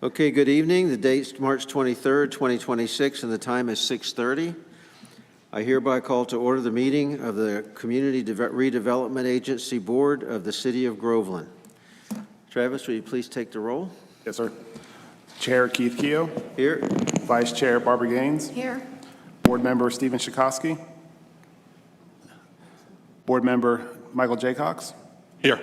Okay, good evening. The date's March 23rd, 2026, and the time is 6:30. I hereby call to order the meeting of the Community Redevelopment Agency Board of the City of Groveland. Travis, will you please take the roll? Yes, sir. Chair Keith Keogh. Here. Vice Chair Barbara Gaines. Here. Board Member Stephen Shikoski. Board Member Michael Jaycox. Here.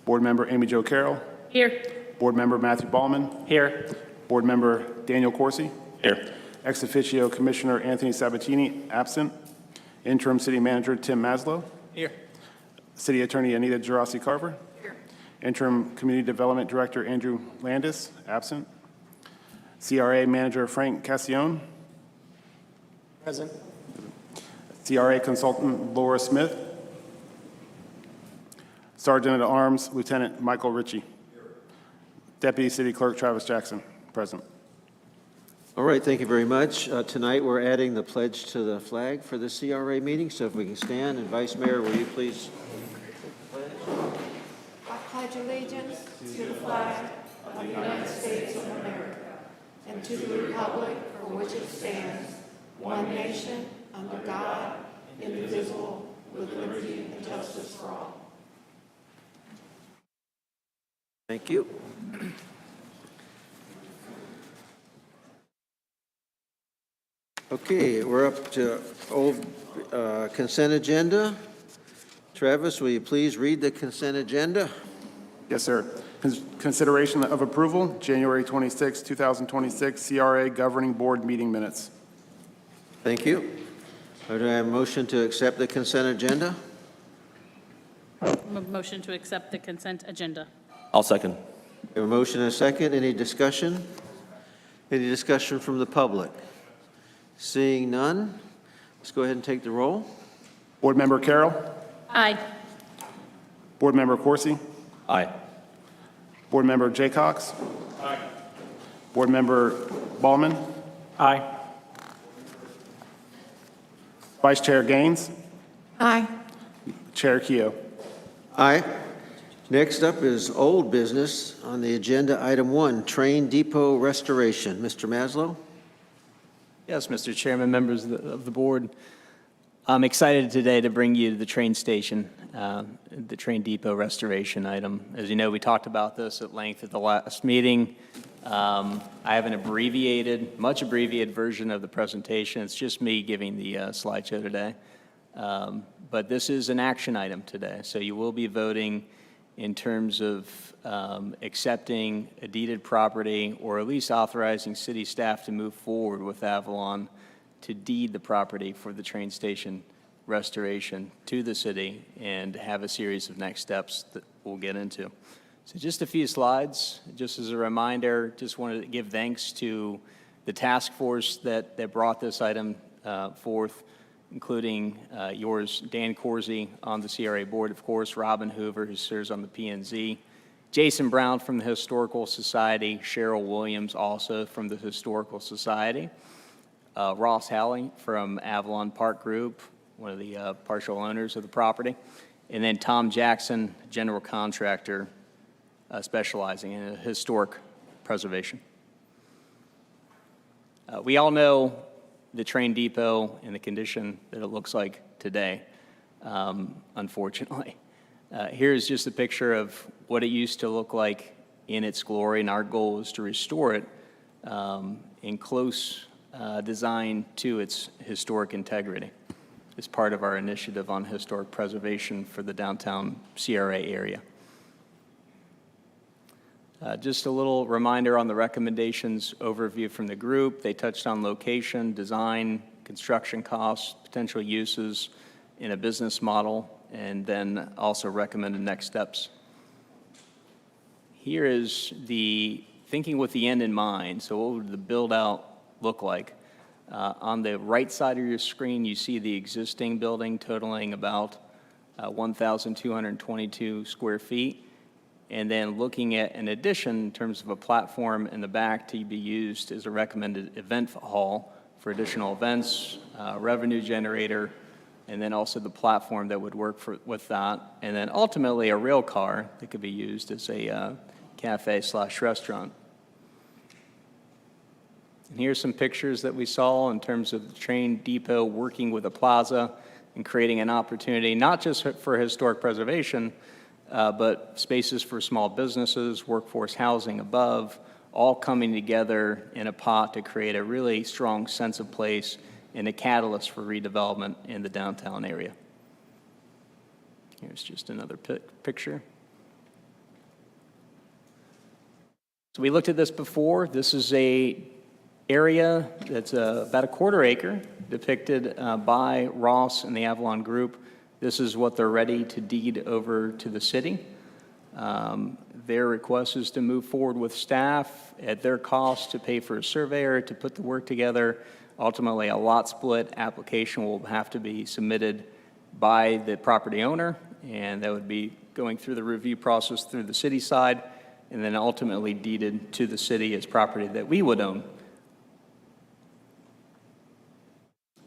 Board Member Amy Jo Carroll. Here. Board Member Matthew Ballman. Here. Board Member Daniel Corsi. Here. Ex officio Commissioner Anthony Sabatini, absent. Interim City Manager Tim Maslow. Here. City Attorney Anita Gerasi Carver. Here. Interim Community Development Director Andrew Landis, absent. C.R.A. Manager Frank Cassione. Present. C.R.A. Consultant Laura Smith. Sergeant at Arms Lieutenant Michael Ritchie. Deputy City Clerk Travis Jackson, present. All right, thank you very much. Tonight, we're adding the pledge to the flag for the C.R.A. meeting, so if we can stand, and Vice Mayor, will you please? I pledge allegiance to the flag of the United States of America and to the republic for which it stands, one nation, under God, indivisible, with liberty and justice for all. Thank you. Okay, we're up to old consent agenda. Travis, will you please read the consent agenda? Yes, sir. Consideration of approval, January 26, 2026, C.R.A. Governing Board meeting minutes. Thank you. Do I have a motion to accept the consent agenda? Motion to accept the consent agenda. I'll second. We have a motion and a second. Any discussion? Any discussion from the public? Seeing none, let's go ahead and take the roll. Board Member Carroll. Aye. Board Member Corsi. Aye. Board Member Jaycox. Aye. Board Member Ballman. Aye. Vice Chair Gaines. Aye. Chair Keogh. Aye. Next up is old business on the agenda, item 1, train depot restoration. Mr. Maslow? Yes, Mr. Chairman, members of the board. I'm excited today to bring you the train station, the train depot restoration item. As you know, we talked about this at length at the last meeting. I have an much abbreviated version of the presentation. It's just me giving the slideshow today. But this is an action item today, so you will be voting in terms of accepting a deeded property or at least authorizing city staff to move forward with Avalon to deed the property for the train station restoration to the city and have a series of next steps that we'll get into. So just a few slides. Just as a reminder, just wanted to give thanks to the task force that brought this item forth, including yours, Dan Corsi on the C.R.A. board, of course, Robin Hoover, who serves on the P&Z, Jason Brown from the Historical Society, Cheryl Williams also from the Historical Society, Ross Halley from Avalon Park Group, one of the partial owners of the property, and then Tom Jackson, general contractor, specializing in historic preservation. We all know the train depot and the condition that it looks like today, unfortunately. Here's just a picture of what it used to look like in its glory, and our goal is to restore it in close design to its historic integrity as part of our initiative on historic preservation for the downtown C.R.A. area. Just a little reminder on the recommendations overview from the group. They touched on location, design, construction costs, potential uses in a business model, and then also recommended next steps. Here is the thinking with the end in mind. So what would the build out look like? On the right side of your screen, you see the existing building totaling about 1,222 square feet. And then looking at an addition in terms of a platform in the back to be used as a recommended event hall for additional events, revenue generator, and then also the platform that would work with that. And then ultimately a rail car that could be used as a cafe/restaurant. And here's some pictures that we saw in terms of the train depot working with the plaza and creating an opportunity, not just for historic preservation, but spaces for small businesses, workforce housing above, all coming together in a pot to create a really strong sense of place and a catalyst for redevelopment in the downtown area. Here's just another picture. So we looked at this before. This is a area that's about a quarter acre depicted by Ross and the Avalon Group. This is what they're ready to deed over to the city. Their request is to move forward with staff at their cost to pay for a surveyor to put the work together. Ultimately, a lot split application will have to be submitted by the property owner, and that would be going through the review process through the city side, and then ultimately deeded to the city as property that we would own.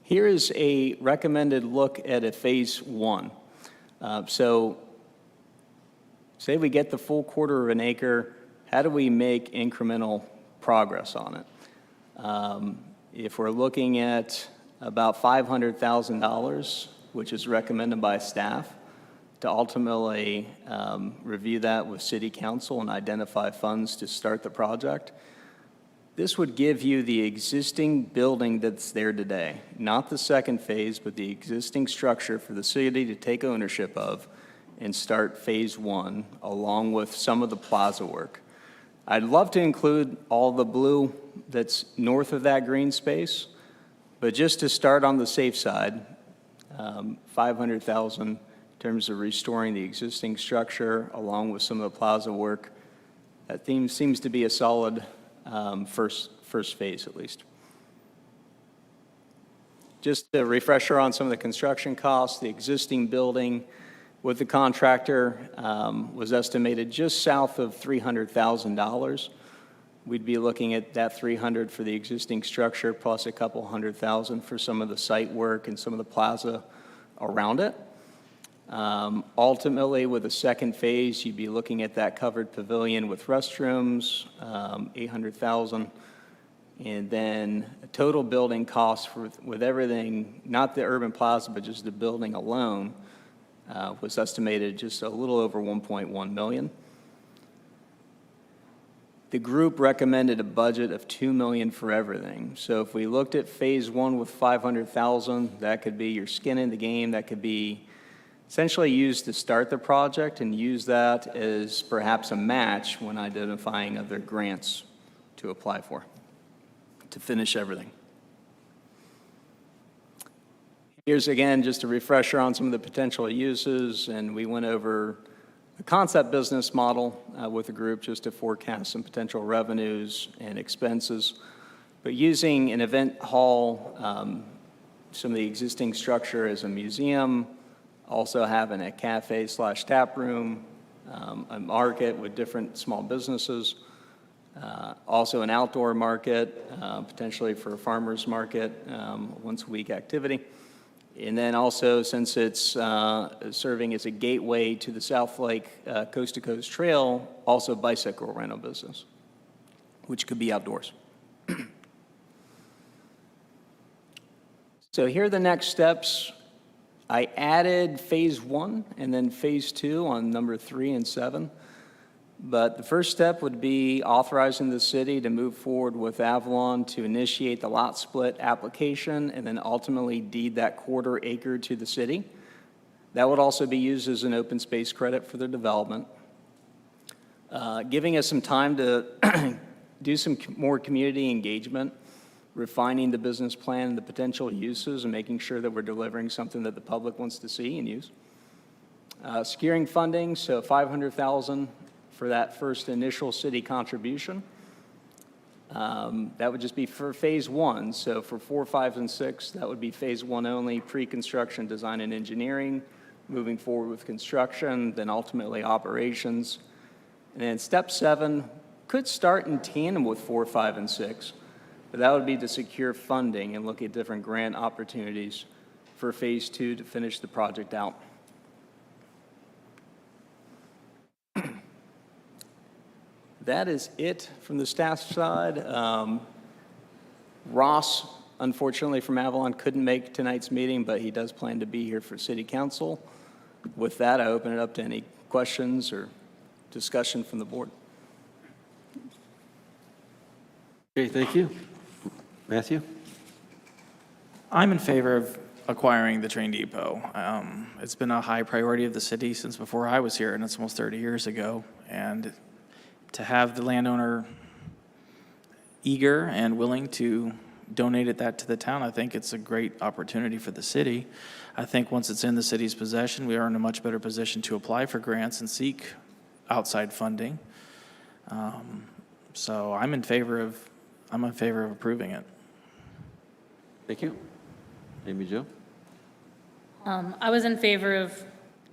Here is a recommended look at a phase one. So say we get the full quarter of an acre, how do we make incremental progress on it? If we're looking at about $500,000, which is recommended by staff, to ultimately review that with city council and identify funds to start the project, this would give you the existing building that's there today, not the second phase, but the existing structure for the city to take ownership of and start phase one, along with some of the plaza work. I'd love to include all the blue that's north of that green space, but just to start on the safe side, 500,000 in terms of restoring the existing structure, along with some of the plaza work. That theme seems to be a solid first phase, at least. Just a refresher on some of the construction costs. The existing building with the contractor was estimated just south of $300,000. We'd be looking at that 300 for the existing structure, plus a couple $100,000 for some of the site work and some of the plaza around it. Ultimately, with the second phase, you'd be looking at that covered pavilion with restrooms, $800,000, and then a total building cost with everything, not the urban plaza, but just the building alone, was estimated just a little over $1.1 million. The group recommended a budget of $2 million for everything. So if we looked at phase one with $500,000, that could be your skin in the game. That could be essentially used to start the project and use that as perhaps a match when identifying other grants to apply for to finish everything. Here's again just a refresher on some of the potential uses, and we went over the concept business model with the group just to forecast some potential revenues and expenses. But using an event hall, some of the existing structure as a museum, also having a cafe/tap room, a market with different small businesses, also an outdoor market, potentially for a farmer's market, once a week activity. And then also, since it's serving as a gateway to the South Lake Coast to Coast Trail, also bicycle rental business, which could be outdoors. So here are the next steps. I added phase one and then phase two on number 3 and 7. But the first step would be authorizing the city to move forward with Avalon to initiate the lot split application and then ultimately deed that quarter acre to the city. That would also be used as an open space credit for the development. Giving us some time to do some more community engagement, refining the business plan and the potential uses, and making sure that we're delivering something that the public wants to see and use. Securing funding, so $500,000 for that first initial city contribution. That would just be for phase one. So for 4, 5, and 6, that would be phase one only, pre-construction, design, and engineering, moving forward with construction, then ultimately operations. And then step 7 could start in tandem with 4, 5, and 6, but that would be to secure funding and look at different grant opportunities for phase 2 to finish the project out. That is it from the staff side. Ross, unfortunately from Avalon, couldn't make tonight's meeting, but he does plan to be here for city council. With that, I open it up to any questions or discussion from the board. Okay, thank you. Matthew? I'm in favor of acquiring the train depot. It's been a high priority of the city since before I was here, and it's almost 30 years ago. And to have the landowner eager and willing to donate that to the town, I think it's a great opportunity for the city. I think once it's in the city's possession, we are in a much better position to apply for grants and seek outside funding. So I'm in favor of approving it. Thank you. Amy Jo? I was in favor of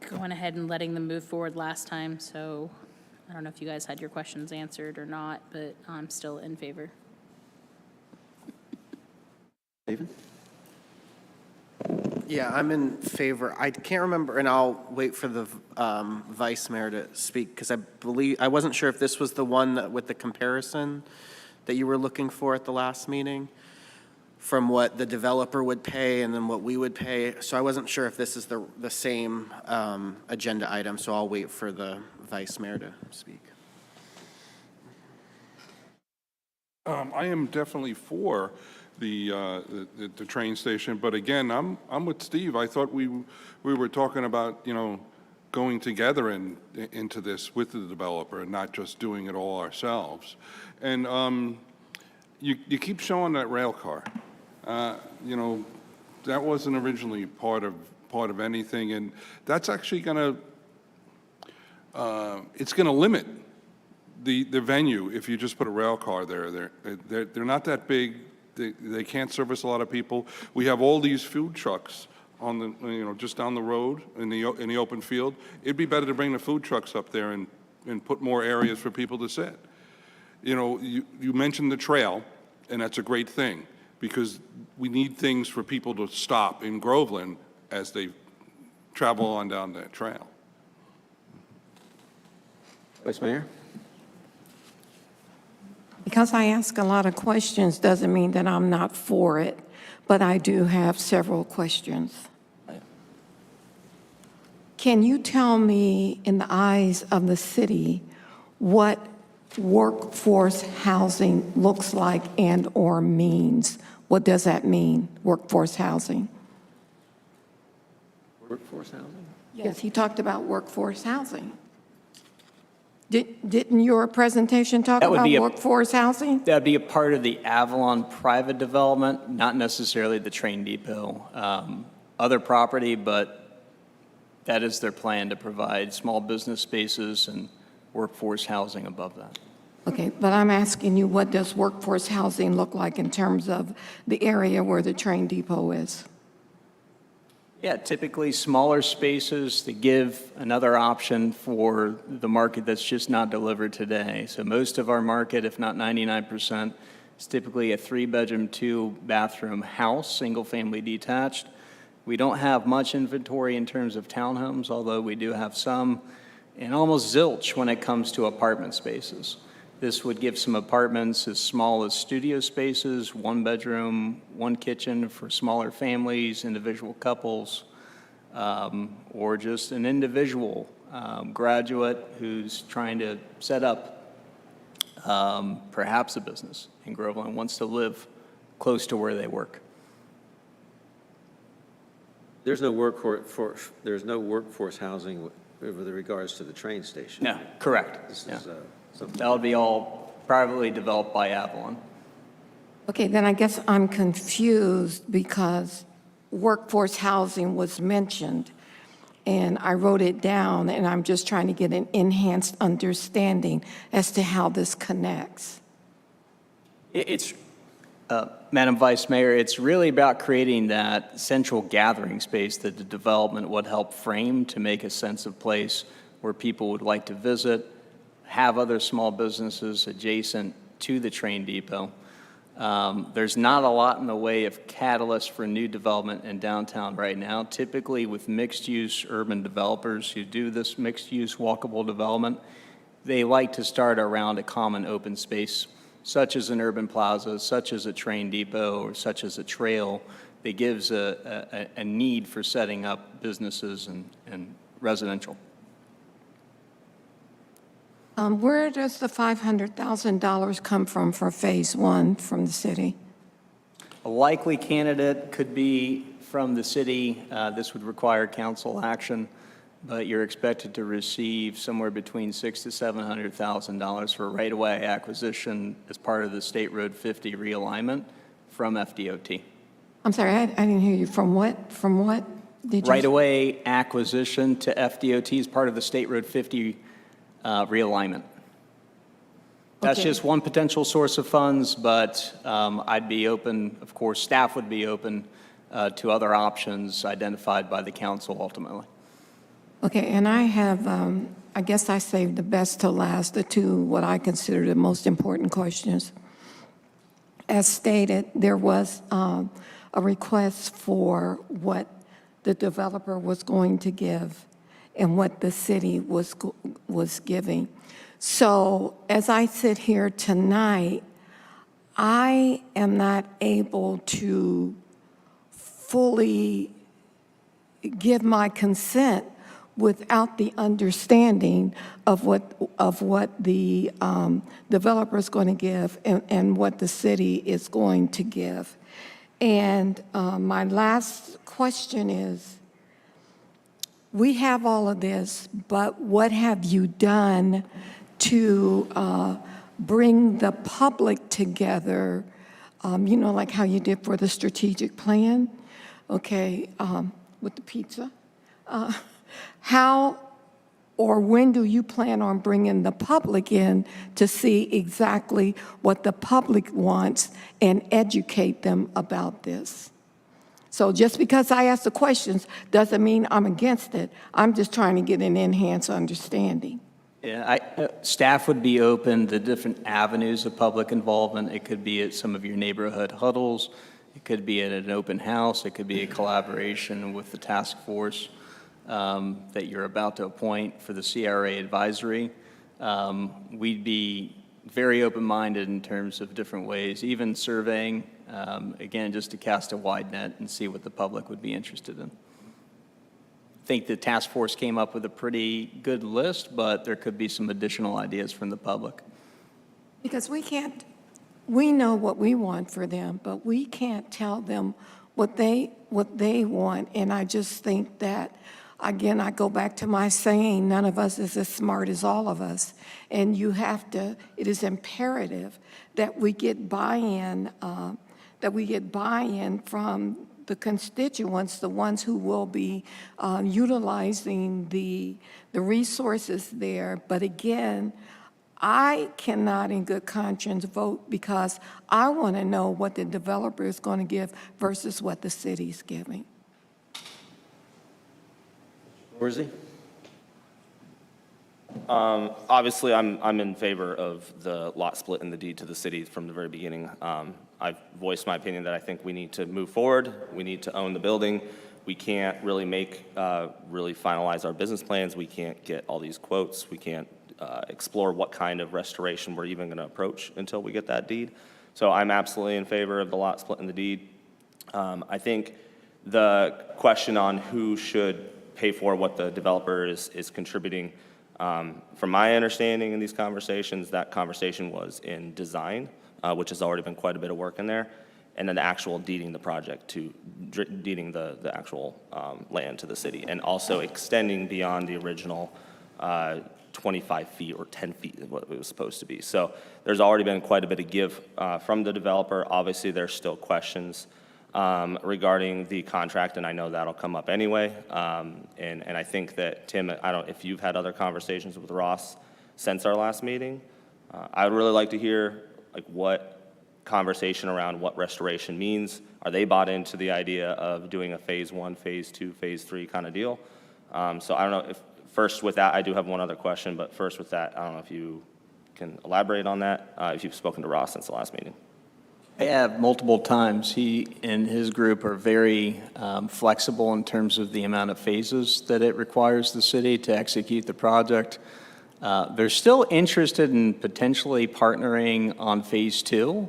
going ahead and letting them move forward last time, so I don't know if you guys had your questions answered or not, but I'm still in favor. David? Yeah, I'm in favor. I can't remember, and I'll wait for the vice mayor to speak, because I wasn't sure if this was the one with the comparison that you were looking for at the last meeting, from what the developer would pay and then what we would pay. So I wasn't sure if this is the same agenda item, so I'll wait for the vice mayor to speak. I am definitely for the train station, but again, I'm with Steve. I thought we were talking about, going together into this with the developer and not just doing it all ourselves. And you keep showing that rail car. That wasn't originally part of anything, and that's actually it's gonna limit the venue if you just put a rail car there. They're not that big. They can't service a lot of people. We have all these food trucks on the, just down the road in the open field. It'd be better to bring the food trucks up there and put more areas for people to sit. You mentioned the trail, and that's a great thing, because we need things for people to stop in Groveland as they travel on down that trail. Vice Mayor? Because I ask a lot of questions doesn't mean that I'm not for it, but I do have several questions. Can you tell me, in the eyes of the city, what workforce housing looks like and/or means? What does that mean, workforce housing? Workforce housing? Yes, he talked about workforce housing. Didn't your presentation talk That would about be workforce housing? That'd be a part of the Avalon private development, not necessarily the train depot. Other property, but that is their plan, to provide small business spaces and workforce housing above that. Okay, but I'm asking you, what does workforce housing look like in terms of the area where the train depot is? Yeah, typically smaller spaces to give another option for the market that's just not delivered today. So most of our market, if not 99%, is typically a 3-bedroom, 2-bathroom house, single-family detached. We don't have much inventory in terms of townhomes, although we do have some, and almost zilch when it comes to apartment spaces. This would give some apartments as small as studio spaces, 1 bedroom, 1 kitchen for smaller families, individual couples, or just an individual graduate who's trying to set up perhaps a business in Groveland, wants to live close to where they work. There's no workforce housing with regards to the train station. No, correct. This Yeah. is something. That would be all privately developed by Avalon. Okay, then I guess I'm confused because workforce housing was mentioned, and I wrote it down, and I'm just trying to get an enhanced understanding as to how this connects. It's, Madam Vice Mayor, it's really about creating that central gathering space that the development would help frame to make a sense of place where people would like to visit, have other small businesses adjacent to the train depot. There's not a lot in the way of catalyst for new development in downtown right now. Typically with mixed-use urban developers who do this mixed-use walkable development, they like to start around a common open space such as an urban plaza, such as a train depot, or such as a trail, that gives a need for setting up businesses and residential. Where does the $500,000 come from for Phase 1 from the city? A likely candidate could be from the city. This would require council action, but you're expected to receive somewhere between $600,000 to $700,000 for right-of-way acquisition as part of the State Road 50 realignment from FDOT. I'm sorry, I didn't hear you. From what? From what? Did you? Right-of-way acquisition to FDOT is part of the State Road 50 realignment. That's Okay. just one potential source of funds, but I'd be open, of course, staff would be open to other options identified by the council ultimately. Okay, and I have, I guess I saved the best to last, the two, what I consider the most important questions. As stated, there was a request for what the developer was going to give and what the city was giving. So as I sit here tonight, I am not able to fully give my consent without the understanding of what the developer is going to give and what the city is going to give. And my last question is, we have all of this, but what have you done to bring the public together, like how you did for the strategic plan, okay, with the pizza? How or when do you plan on bringing the public in to see exactly what the public wants and educate them about this? So just because I ask the questions doesn't mean I'm against it. I'm just trying to get an enhanced understanding. Yeah, staff would be open to different avenues of public involvement. It could be at some of your neighborhood huddles. It could be at an open house. It could be a collaboration with the task force that you're about to appoint for the C.R.A. advisory. We'd be very open-minded in terms of different ways, even surveying, again, just to cast a wide net and see what the public would be interested in. I think the task force came up with a pretty good list, but there could be some additional ideas from the public. Because we know what we want for them, but we can't tell them what they want. And I just think that, again, I go back to my saying, none of us is as smart as all of us. And it is imperative that we get buy-in, from the constituents, the ones who will be utilizing the resources there. But again, I cannot in good conscience vote because I want to know what the developer is going to give versus what the city's giving. Worsey? Obviously, I'm in favor of the lot split and the deed to the city from the very beginning. I've voiced my opinion that I think we need to move forward. We need to own the building. We can't really really finalize our business plans. We can't get all these quotes. We can't explore what kind of restoration we're even going to approach until we get that deed. So I'm absolutely in favor of the lot split and the deed. I think the question on who should pay for what the developer is contributing, from my understanding in these conversations, that conversation was in design, which has already been quite a bit of work in there, and then the actual deeding the project to deeding the actual land to the city, and also extending beyond the original 25 feet or 10 feet is what it was supposed to be. So there's already been quite a bit of give from the developer. Obviously, there's still questions regarding the contract, and I know that'll come up anyway. And I think that, Tim, I don't, if you've had other conversations with Ross since our last meeting, I would really like to hear what conversation around what restoration means. Are they bought into the idea of doing a phase 1, phase 2, phase 3 kind of deal? So I don't know if, first with that, I do have one other question, but first with that, I don't know if you can elaborate on that, if you've spoken to Ross since the last meeting. I have multiple times. He and his group are very flexible in terms of the amount of phases that it requires the city to execute the project. They're still interested in potentially partnering on Phase 2.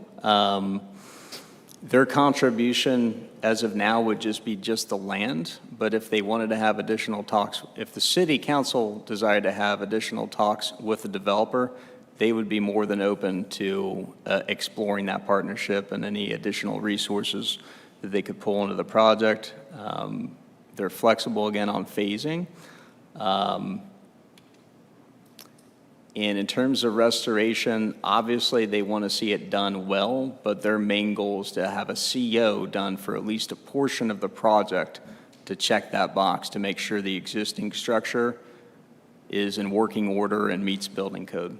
Their contribution as of now would just be the land, but if they wanted to have additional talks, if the city council desired to have additional talks with the developer, they would be more than open to exploring that partnership and any additional resources that they could pull into the project. They're flexible again on phasing. And in terms of restoration, obviously they want to see it done well, but their main goal is to have a CO done for at least a portion of the project to check that box to make sure the existing structure is in working order and meets building code.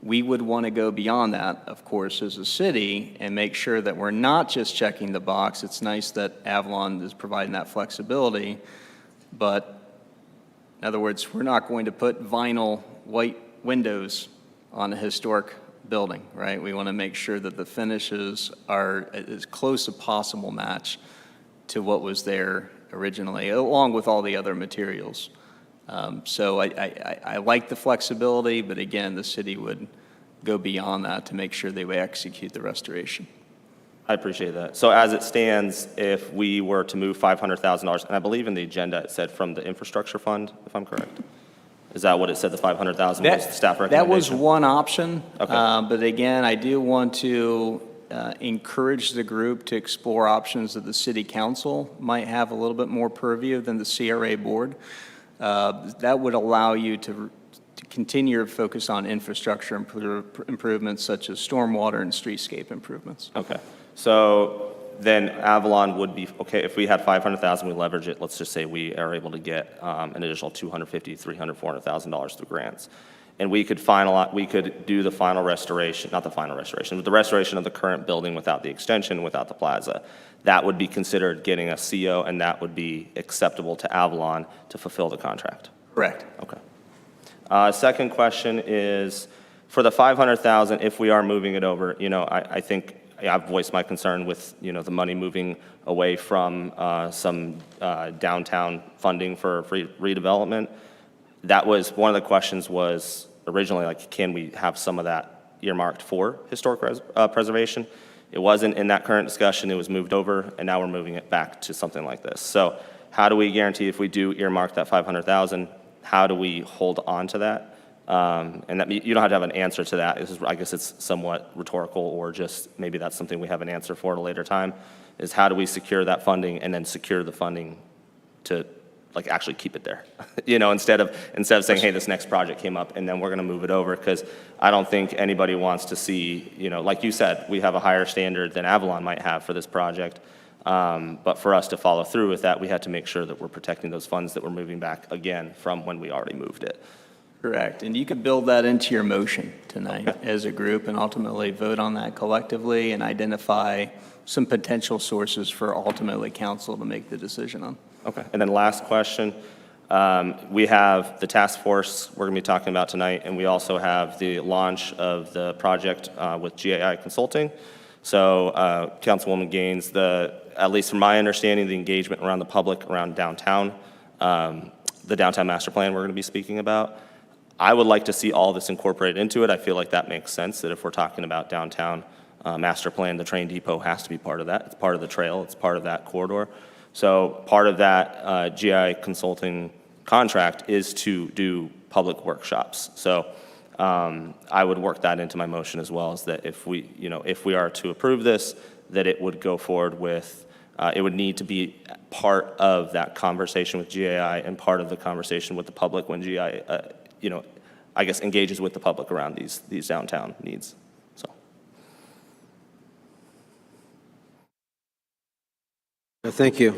We would want to go beyond that, of course, as a city and make sure that we're not just checking the box. It's nice that Avalon is providing that flexibility, but in other words, we're not going to put vinyl white windows on a historic building, right? We want to make sure that the finishes are as close a possible match to what was there originally, along with all the other materials. So I like the flexibility, but again, the city would go beyond that to make sure they would execute the restoration. I appreciate that. So as it stands, if we were to move $500,000, and I believe in the agenda it said from the infrastructure fund, if I'm correct? Is that what it said, the $500,000 was the staff recommendation? That was one option. Okay. But again, I do want to encourage the group to explore options that the city council might have a little bit more purview than the C.R.A. board. That would allow you to continue your focus on infrastructure improvements such as stormwater and streetscape improvements. Okay. So then Avalon would be, okay, if we had $500,000, we leverage it, let's just say we are able to get an additional $250,000, $300,000, $400,000 through grants. And we could do the final restoration, not the final restoration, but the restoration of the current building without the extension, without the plaza. That would be considered getting a CO, and that would be acceptable to Avalon to fulfill the contract. Correct. Okay. Second question is, for the $500,000, if we are moving it over, I think I've voiced my concern with, the money moving away from some downtown funding for redevelopment. That was, one of the questions was originally, like, can we have some of that earmarked for historic preservation? It wasn't in that current discussion, it was moved over, and now we're moving it back to something like this. So how do we guarantee if we do earmark that $500,000, how do we hold on to that? And that you don't have to have an answer to that. I guess it's somewhat rhetorical, or just maybe that's something we have an answer for at a later time, is how do we secure that funding and then secure the funding to actually keep it there? Instead of saying, hey, this next project came up and then we're going to move it over, because I don't think anybody wants to see, like you said, we have a higher standard than Avalon might have for this project. But for us to follow through with that, we had to make sure that we're protecting those funds that we're moving back again from when we already moved it. Correct. And you could build that into your motion tonight as a group and ultimately vote on that collectively and identify some potential sources for ultimately council to make the decision on. Okay. And then last question. We have the task force we're going to be talking about tonight, and we also have the launch of the project with C.R.A. Consulting. So Councilwoman Gaines, at least from my understanding, the engagement around the public around downtown, the downtown master plan we're going to be speaking about, I would like to see all this incorporated into it. I feel like that makes sense, that if we're talking about downtown master plan, the train depot has to be part of that. It's part of the trail. It's part of that corridor. So part of that C.R.A. Consulting contract is to do public workshops. So I would work that into my motion as well, is that if we are to approve this, that it would go forward with, it would need to be part of that conversation with C.R.A. and part of the conversation with the public when C.R.A. I guess engages with the public around these downtown needs. So. Thank you.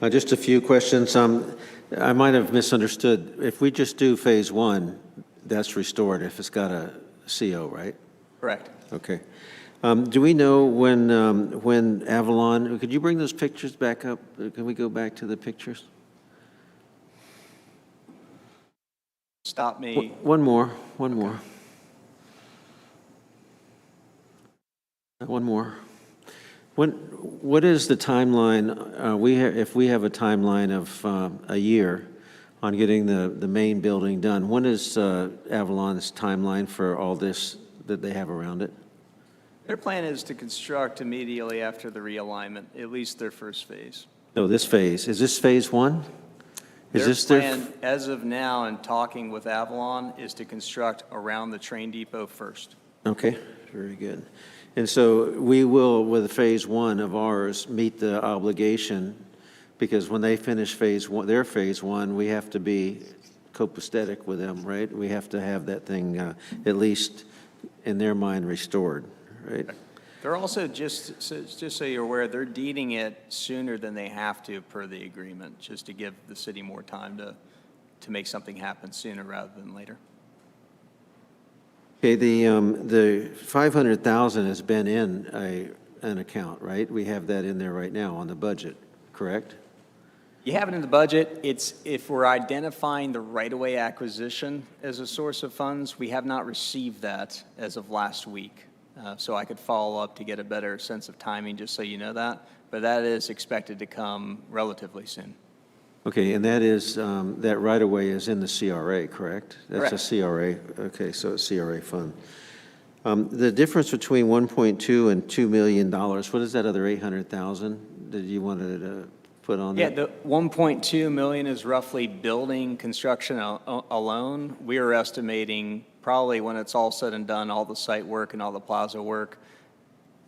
Just a few questions. I might have misunderstood. If we just do phase one, that's restored if it's got a CO, right? Correct. Okay. Do we know when Avalon, could you bring those pictures back up? Can we go back to the pictures? Stop me. One more. One more. What is the timeline? If we have a timeline of a year, on getting the main building done. When is Avalon's timeline for all this that they have around it? Their plan is to construct immediately after the realignment, at least their first phase. No, this phase. Is this phase one? Is Their this their? plan, as of now, and talking with Avalon, is to construct around the train depot first. Okay, very good. And so we will, with phase one of ours, meet the obligation, because when they finish phase one, their phase one, we have to be copacetic with them, right? We have to have that thing, at least in their mind, restored, right? They're also, just so you're aware, they're deeding it sooner than they have to per the agreement, just to give the city more time to make something happen sooner rather than later. Okay, the 500,000 has been in an account, right? We have that in there right now on the budget, correct? You have it in the budget. It's, if we're identifying the right-of-way acquisition as a source of funds, we have not received that as of last week. So I could follow up to get a better sense of timing, just so you know that. But that is expected to come relatively soon. Okay, and that is, that right-of-way is in the C.R.A., correct? That's a Correct. C.R.A., okay, so it's C.R.A. fund. The difference between 1.2 and $2 million, what is that other 800,000 that you wanted to put on Yeah, there? the 1.2 million is roughly building construction alone. We are estimating probably, when it's all said and done, all the site work and all the plaza work,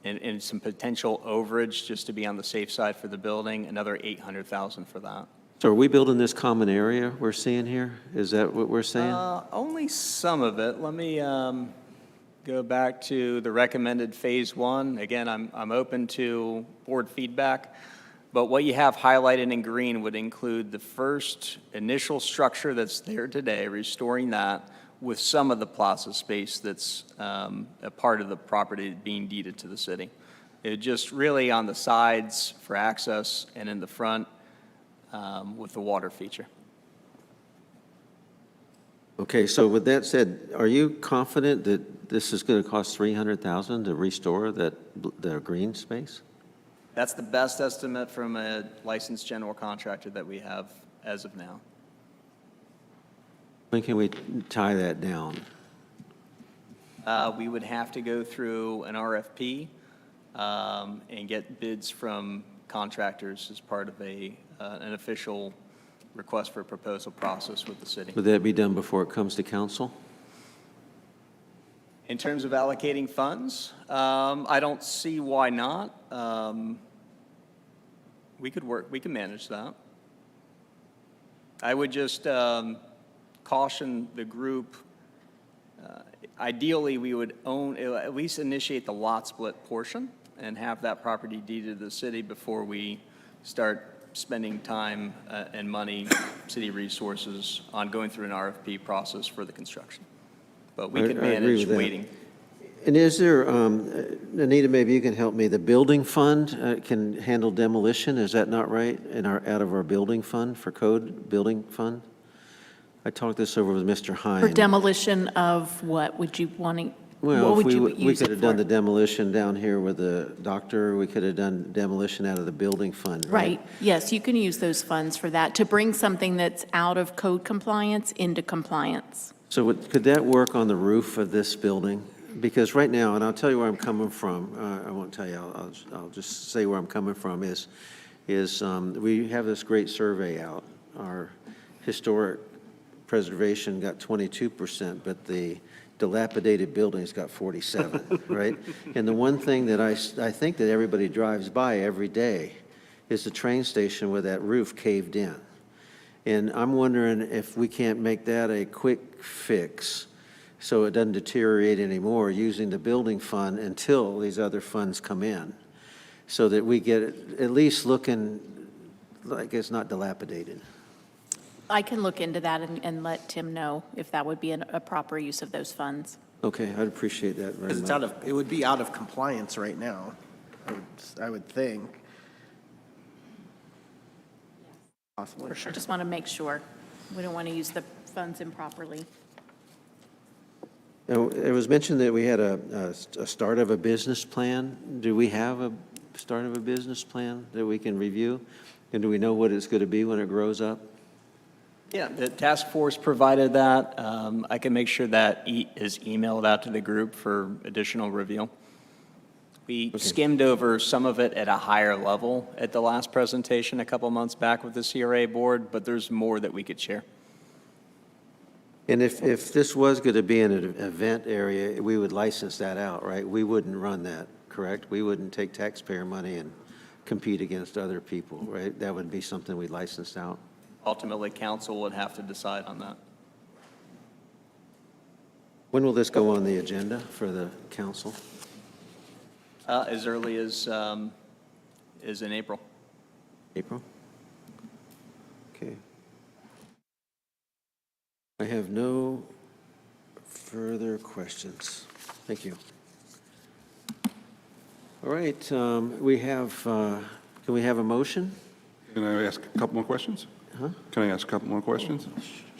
and some potential overage just to be on the safe side for the building, another 800,000 for that. So are we building this common area we're seeing here? Is that what we're saying? Only some of it. Let me go back to the recommended phase one. Again, I'm open to board feedback, but what you have highlighted in green would include the first initial structure that's there today, restoring that, with some of the plaza space that's a part of the property being deeded to the city. It just really on the sides for access and in the front with the water feature. Okay, so with that said, are you confident that this is going to cost $300,000 to restore the green space? That's the best estimate from a licensed general contractor that we have as of now. When can we tie that down? We would have to go through an RFP and get bids from contractors as part of an official request for proposal process with the city. Would that be done before it comes to council? In terms of allocating funds, I don't see why not. We can manage that. I would just caution the group, ideally, we would at least initiate the lot split portion and have that property deeded to the city before we start spending time and money, city resources, on going through an RFP process for the construction. But we I could agree manage with that. waiting. And is there, Anita, maybe you can help me, the building fund can handle demolition, is that not right? Out of our building fund, for code building fund? I talked this over with Mr. Hine. For demolition of what would you wanting, Well, what if would you we use could it have done for? the demolition down here with the doctor, we could have done demolition out of the building fund, right? Right, yes, you can use those funds for that, to bring something that's out of code compliance into compliance. So could that work on the roof of this building? Because right now, and I'll tell you where I'm coming from, I won't tell you, I'll just say where I'm coming from is we have this great survey out. Our historic preservation got 22%, but the dilapidated buildings got 47, right? And the one thing that I think that everybody drives by every day is the train station where that roof caved in. And I'm wondering if we can't make that a quick fix so it doesn't deteriorate anymore using the building fund until these other funds come in, so that we get it at least looking like it's not dilapidated. I can look into that and let Tim know if that would be a proper use of those funds. Okay, I'd appreciate that very Because much. it would be out of compliance right now, I would think. Possibly. I just want to make sure. We don't want to use the funds improperly. Now, it was mentioned that we had a start of a business plan. Do we have a start of a business plan that we can review? And do we know what it's going to be when it grows up? Yeah, the task force provided that. I can make sure that is emailed out to the group for additional review. We skimmed over some of it at a higher level at the last presentation a couple months back with the C.R.A. board, but there's more that we could share. And if this was going to be in an event area, we would license that out, right? We wouldn't run that, correct? We wouldn't take taxpayer money and compete against other people, right? That would be something we licensed out. Ultimately, council would have to decide on that. When will this go on the agenda for the council? As early as in April. April? Okay. I have no further questions. Thank you. All right, can we have a motion? Can I ask a couple more questions? Huh? Can I ask a couple more questions?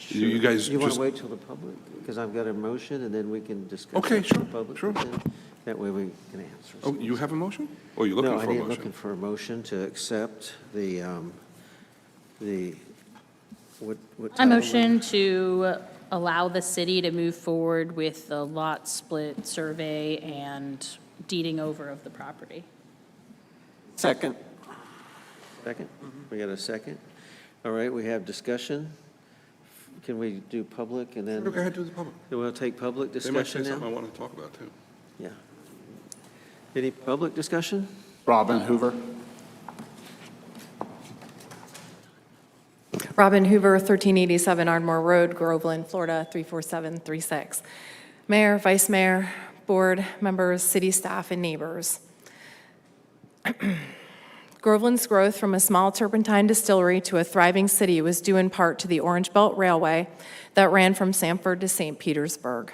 You guys You want just, to wait till the public? Because I've got a motion, and then we can discuss. Okay, it with the sure, public, sure. but then that way we can answer. oh, you have a motion? Or you're looking No, for a I need, motion? looking for a motion to accept what I title motion to allow the city to move forward with the lot split survey and deeding over of the property. Second. Second? We got a second? All right, we have discussion. Can we do public and then Go ahead, do the public. we'll take public They might say discussion something I now? want to talk about, too. Yeah. Any public discussion? Robin Hoover. Robin Hoover, 1387 Ardmore Road, Groveland, Florida, 34736. Mayor, Vice Mayor, board members, city staff, and neighbors. Groveland's growth from a small turpentine distillery to a thriving city was due in part to the Orange Belt Railway that ran from Sanford to St. Petersburg.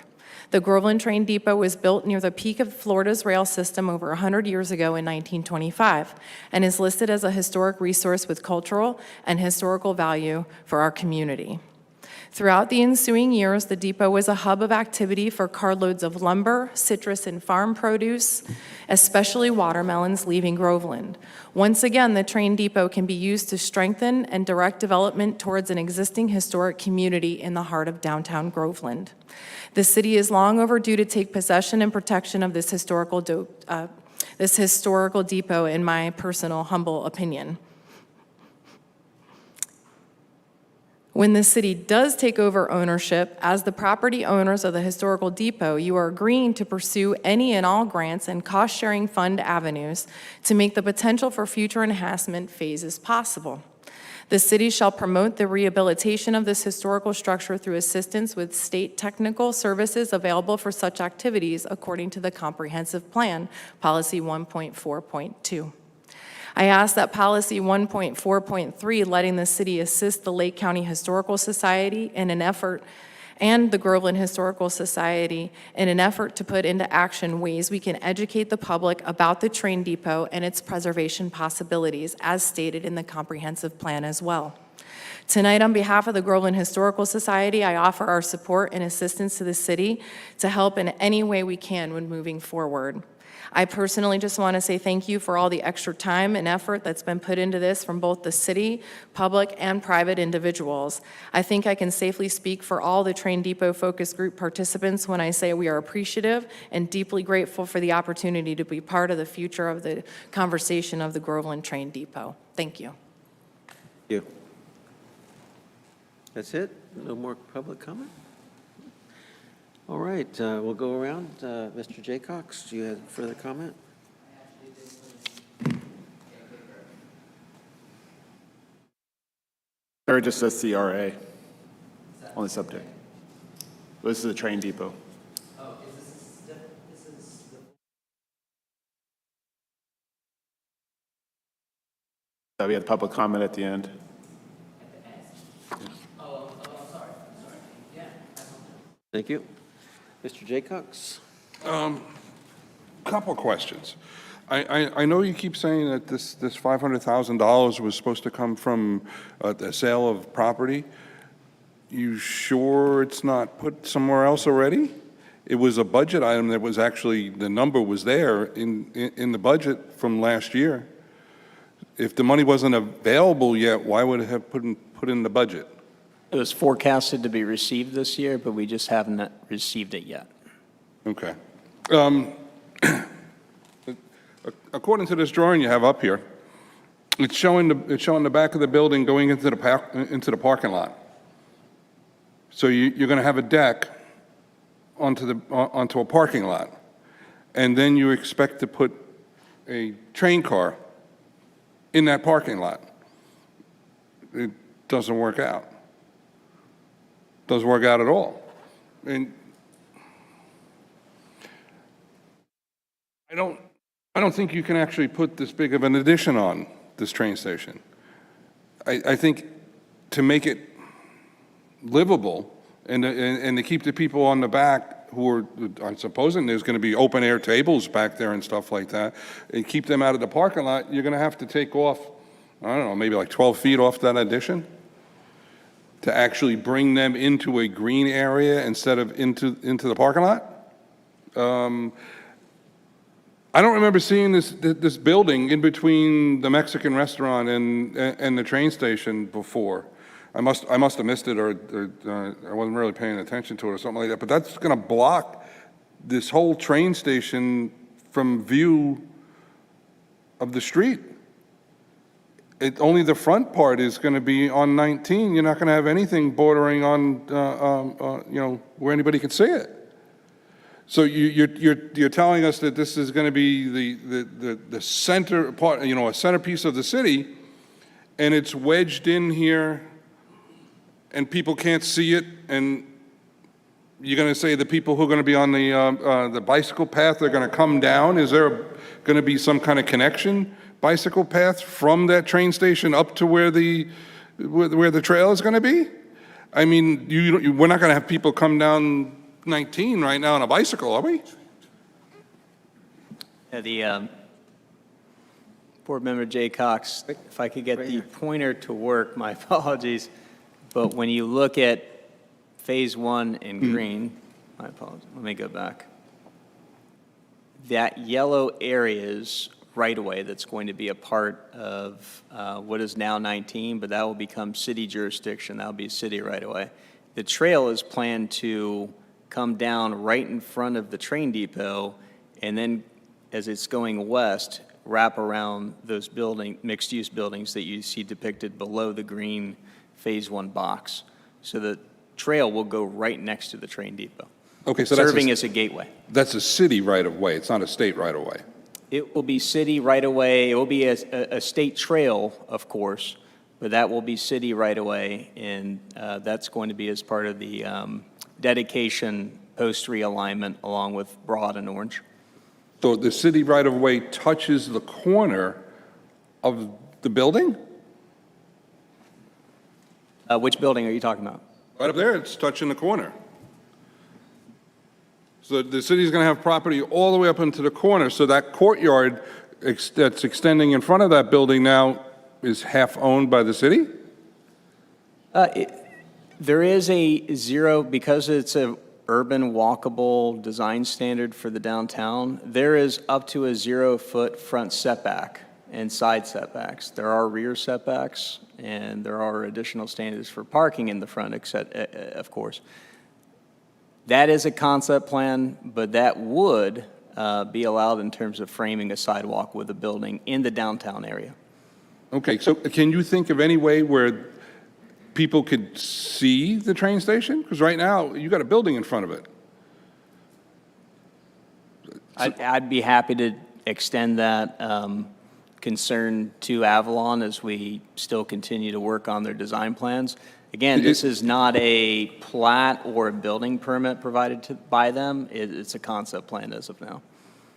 The Groveland Train Depot was built near the peak of Florida's rail system over 100 years ago in 1925 and is listed as a historic resource with cultural and historical value for our community. Throughout the ensuing years, the depot was a hub of activity for carloads of lumber, citrus, and farm produce, especially watermelons leaving Groveland. Once again, the train depot can be used to strengthen and direct development towards an existing historic community in the heart of downtown Groveland. The city is long overdue to take possession and protection of this historical depot, in my personal humble opinion. When the city does take over ownership, as the property owners of the historical depot, you are agreeing to pursue any and all grants and cost-sharing fund avenues to make the potential for future enhancement phases possible. The city shall promote the rehabilitation of this historical structure through assistance with state technical services available for such activities according to the Comprehensive Plan, Policy 1.4.2. I ask that Policy 1.4.3, letting the city assist the Lake County Historical Society in an effort, and the Groveland Historical Society in an effort to put into action ways we can educate the public about the train depot and its preservation possibilities, as stated in the comprehensive plan as well. Tonight, on behalf of the Groveland Historical Society, I offer our support and assistance to the city to help in any way we can when moving forward. I personally just want to say thank you for all the extra time and effort that's been put into this from both the city, public, and private individuals. I think I can safely speak for all the Train Depot Focus Group participants when I say we are appreciative and deeply grateful for the opportunity to be part of the future of the conversation of the Groveland Train Depot. Thank you. Thank you. That's it? No more public comment? All right, we'll go around. Mr. Jaycox, do you have further comment? Or just says C.R.A. on the subject. This is the train depot. We had public comment at the end. Thank you. Mr. Jaycox? Couple of questions. I know you keep saying that this $500,000 was supposed to come from the sale of property. You sure it's not put somewhere else already? It was a budget item that was actually, the number was there in the budget from last year. If the money wasn't available yet, why would it have put in the budget? It was forecasted to be received this year, but we just haven't received it yet. Okay. According to this drawing you have up here, it's showing the back of the building going into the parking lot. So you're going to have a deck onto a parking lot, and then you expect to put a train car in that parking lot. It doesn't work out. Doesn't work out at all. And I don't think you can actually put this big of an addition on this train station. I think to make it livable and to keep the people on the back who are, I'm supposing there's going to be open air tables back there and stuff like that, and keep them out of the parking lot, you're going to have to take off, I don't know, maybe like 12 feet off that addition to actually bring them into a green area instead of into the parking lot. I don't remember seeing this building in between the Mexican restaurant and the train station before. I must have missed it, or I wasn't really paying attention to it or something like that. But that's going to block this whole train station from view of the street. Only the front part is going to be on 19. You're not going to have anything bordering on, where anybody can see it. So you're telling us that this is going to be the center part, a centerpiece of the city, and it's wedged in here, and people can't see it, and you're going to say the people who are going to be on the bicycle path are going to come down? Is there going to be some kind of connection bicycle path from that train station up to where the trail is going to be? I mean, we're not going to have people come down 19 right now on a bicycle, are we? Yeah, Board Member Jay Cox, if I could get the pointer to work, my apologies. But when you look at Phase 1 in green, my apologies, let me go back. That yellow area is right-of-way that's going to be a part of what is now 19, but that will become city jurisdiction. That will be city right-of-way. The trail is planned to come down right in front of the train depot, and then as it's going west, wrap around those mixed-use buildings that you see depicted below the green Phase 1 box. So the trail will go right next to the train depot, Okay, so serving as a gateway. That's a city right-of-way. It's not a state right-of-way. It will be city right-of-way. It will be a state trail, of course, but that will be city right-of-way, and that's going to be as part of the dedication post-realignment along with Broad and Orange. So the city right-of-way touches the corner of the building? Which building are you talking about? Right up there, it's touching the corner. So the city's going to have property all the way up into the corner, so that courtyard that's extending in front of that building now is half owned by the city? There is a zero, because it's a urban walkable design standard for the downtown, there is up to a 0-foot front setback and side setbacks. There are rear setbacks, and there are additional standards for parking in the front, of course. That is a concept plan, but that would be allowed in terms of framing a sidewalk with a building in the downtown area. Okay, so can you think of any way where people could see the train station? Because right now, you got a building in front of it. I'd be happy to extend that concern to Avalon as we still continue to work on their design plans. Again, this is not a plat or a building permit provided by them. It's a concept plan as of now.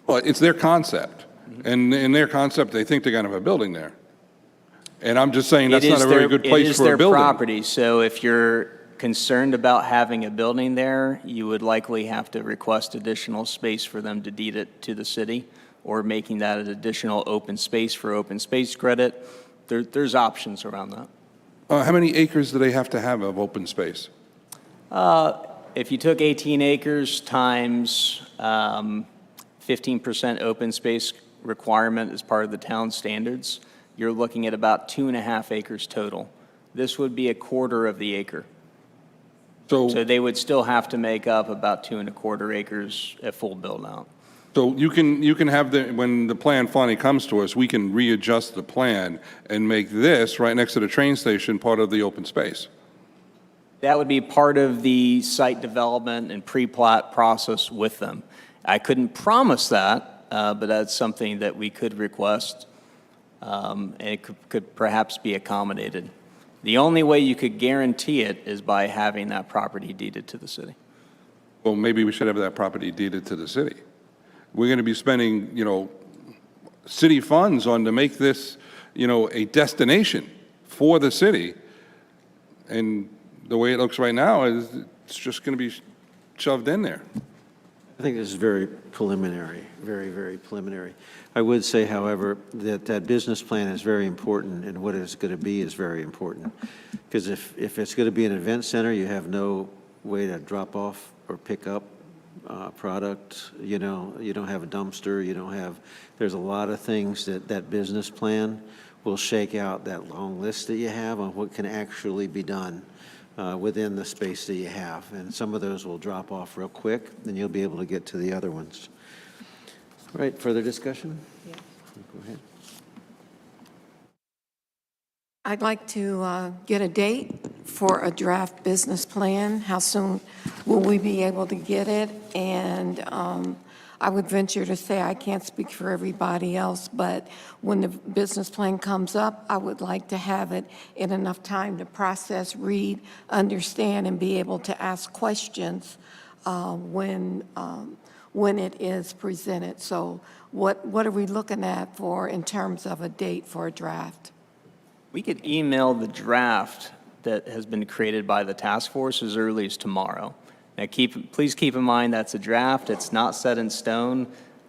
Well, it's their concept. And in their concept, they think they're going to have a building there. And I'm just saying that's not a very good place for a building. It is their property, so if you're concerned about having a building there, you would likely have to request additional space for them to deed it to the city, or making that an additional open space for open space credit. There's options around that. How many acres do they have to have of open space? If you took 18 acres times 15% open space requirement as part of the town standards, you're looking at about 2.5 acres total. This would be a quarter of the acre. So So, they would still have to make up about 2.25 acres at full build-out. so you can have when the plan finally comes to us, we can readjust the plan and make this right next to the train station part of the open space. That would be part of the site development and pre-plat process with them. I couldn't promise that, but that's something that we could request, and it could perhaps be accommodated. The only way you could guarantee it is by having that property deeded to the city. Well, maybe we should have that property deeded to the city. We're going to be spending, city funds on to make this, a destination for the city. And the way it looks right now is it's just going to be shoved in there. I think this is very preliminary, very, very preliminary. I would say, however, that business plan is very important, and what it's going to be is very important. Because if it's going to be an event center, you have no way to drop off or pick up product. You don't have a dumpster. There's a lot of things that business plan will shake out that long list that you have on what can actually be done within the space that you have. And some of those will drop off real quick, and you'll be able to get to the other ones. All right, further discussion? Yeah. Go ahead. I'd like to get a date for a draft business plan. How soon will we be able to get it? And I would venture to say, I can't speak for everybody else, but when the business plan comes up, I would like to have it in enough time to process, read, understand, and be able to ask questions when it is presented. So what are we looking at for in terms of a date for a draft? We could email the draft that has been created by the task force as early as tomorrow. Now, please keep in mind that's a draft. It's not set in stone.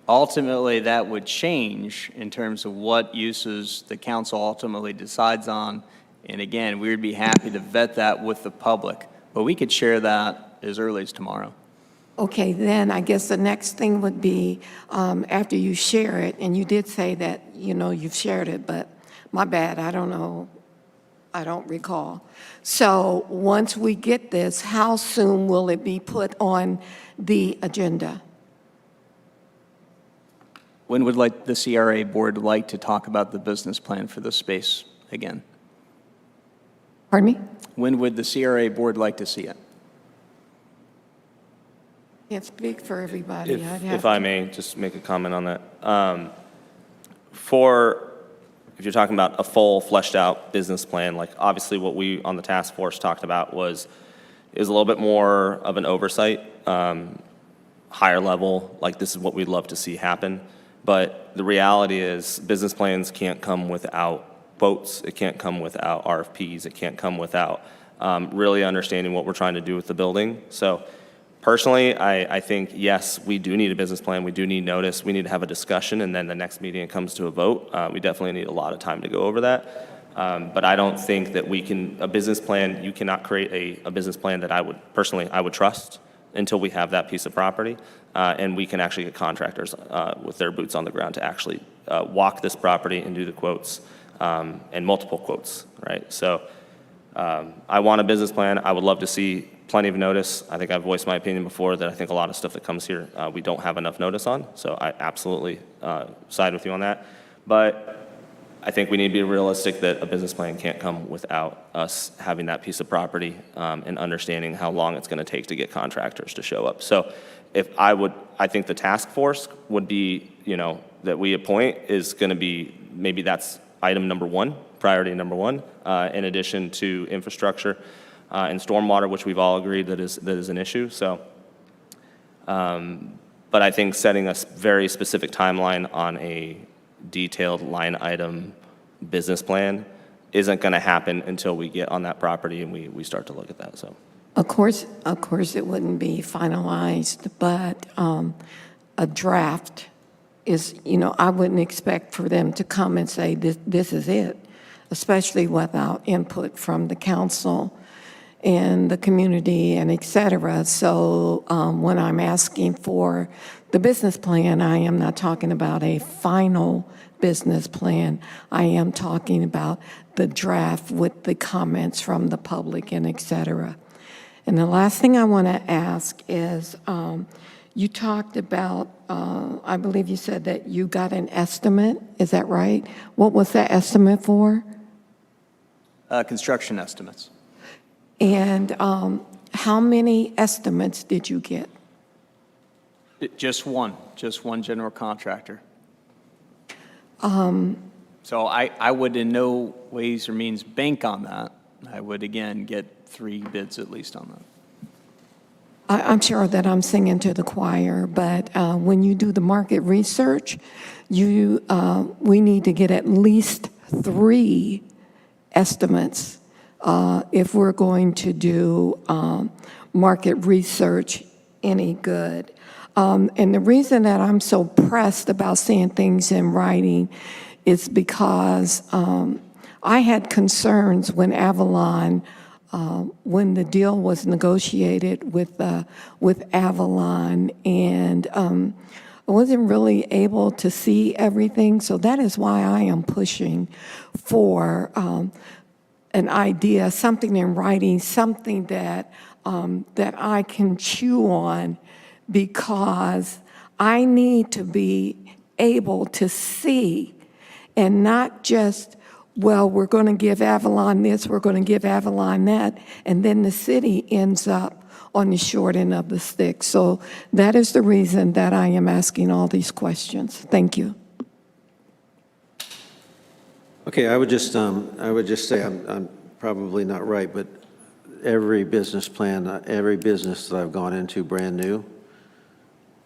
Ultimately, that would change in terms of what uses the council ultimately decides on. And again, we would be happy to vet that with the public, but we could share that as early as tomorrow. Okay, then I guess the next thing would be, after you share it, and you did say that, you've shared it, but my bad, I don't know, I don't recall. So once we get this, how soon will it be put on the agenda? When would the C.R.A. board like to talk about the business plan for the space again? Pardon me? When would the C.R.A. board like to see it? Can't speak for everybody. If I may just make a comment on that. If you're talking about a full fleshed out business plan, like obviously what we on the task force talked about is a little bit more of an oversight, higher level, like this is what we'd love to see happen. But the reality is business plans can't come without quotes. It can't come without RFPs. It can't come without really understanding what we're trying to do with the building. So personally, I think, yes, we do need a business plan. We do need notice. We need to have a discussion, and then the next meeting it comes to a vote. We definitely need a lot of time to go over that. But I don't think that a business plan, you cannot create a business plan that I would trust until we have that piece of property. And we can actually get contractors with their boots on the ground to actually walk this property and do the quotes and multiple quotes, right? So I want a business plan. I would love to see plenty of notice. I think I've voiced my opinion before that I think a lot of stuff that comes here we don't have enough notice on, so I absolutely side with you on that. But I think we need to be realistic that a business plan can't come without us having that piece of property and understanding how long it's going to take to get contractors to show up. So I think the task force would be, that we appoint is going to be, maybe that's item number one, priority number one, in addition to infrastructure and stormwater, which we've all agreed that is an issue. So, but I think setting a very specific timeline on a detailed line item business plan isn't going to happen until we get on that property and we start to look at that. So, Of course, it wouldn't be finalized, but a draft is, I wouldn't expect for them to come and say, this is it, especially without input from the council and the community and et cetera. So when I'm asking for the business plan, I am not talking about a final business plan. I am talking about the draft with the comments from the public and et cetera. And the last thing I want to ask is, you talked about, I believe you said that you got an estimate, is that right? What was that estimate for? Construction estimates. And how many estimates did you get? Just one general contractor. So I would in no ways or means bank on that. I would, again, get 3 bids at least on that. I'm sure that I'm singing to the choir, but when you do the market research, we need to get at least 3 estimates if we're going to do market research any good. And the reason that I'm so pressed about seeing things in writing is because I had concerns when Avalon, when the deal was negotiated with Avalon, and I wasn't really able to see everything. So that is why I am pushing for an idea, something in writing, something that I can chew on, because I need to be able to see and not just, well, we're going to give Avalon this, we're going to give Avalon that, and then the city ends up on the short end of the stick. So that is the reason that I am asking all these questions. Thank you. Okay, I would just say I'm probably not right, but every business plan, every business that I've gone into brand new,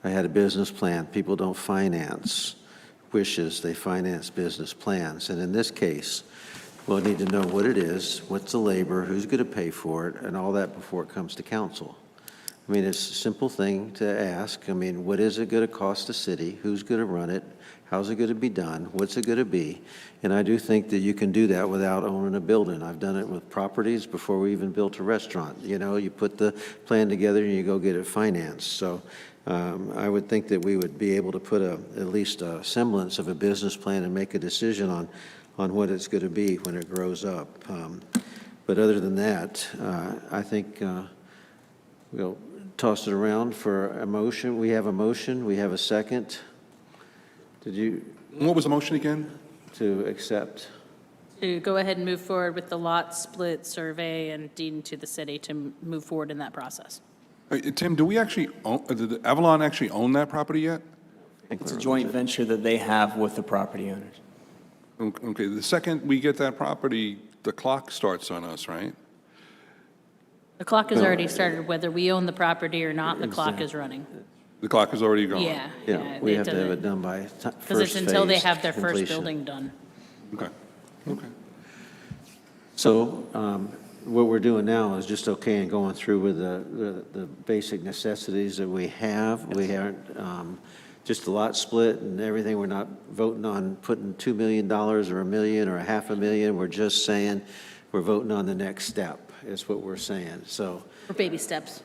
I had a business plan. People don't finance wishes, they finance business plans. And in this case, we'll need to know what it is, what's the labor, who's going to pay for it, and all that before it comes to council. I mean, it's a simple thing to ask. I mean, what is it going to cost the city? Who's going to run it? How's it going to be done? What's it going to be? And I do think that you can do that without owning a building. I've done it with properties before we even built a restaurant. You know, you put the plan together and you go get it financed. So I would think that we would be able to put at least a semblance of a business plan and make a decision on what it's going to be when it grows up. But other than that, I think we'll toss it around for a motion. We have a motion. We have a second. Did you? What was the motion again? To accept. To go ahead and move forward with the lot split survey and deed to the city to move forward in that process. Tim, do we actually own, did Avalon actually own that property yet? It's a joint venture that they have with the property owners. Okay, the second we get that property, the clock starts on us, right? The clock has already started, whether we own the property or not, the clock is running. The clock is already gone? Yeah. Yeah, we have to have it done by first phase Because it's until they have their first completion. building done. Okay, okay. So what we're doing now is just okay and going through with the basic necessities that we have. We aren't, just the lot split and everything. We're not voting on putting $2 million or $1 million or $500,000. We're just saying we're voting on the next step, is what we're saying. So For baby steps.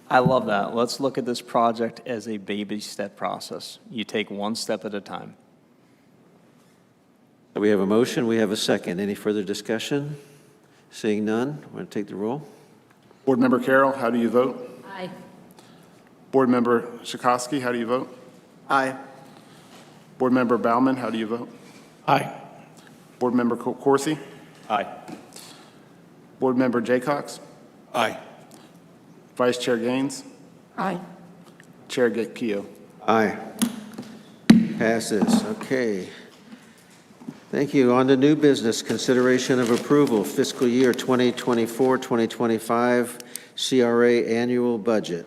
I love that. Let's look at this project as a baby step process. You take one step at a time. we have a motion, we have a second. Any further discussion? Seeing none, we're going to take the roll. Board Member Carroll, how do you vote? Aye. Board Member Chakosky, how do you vote? Aye. Board Member Bauman, how do you vote? Aye. Board Member Corsi? Aye. Board Member Jaycox? Aye. Vice Chair Gaines? Aye. Chair Keough? Aye. Passes, okay. Thank you. On to new business, consideration of approval, fiscal year 2024-2025 C.R.A. annual budget.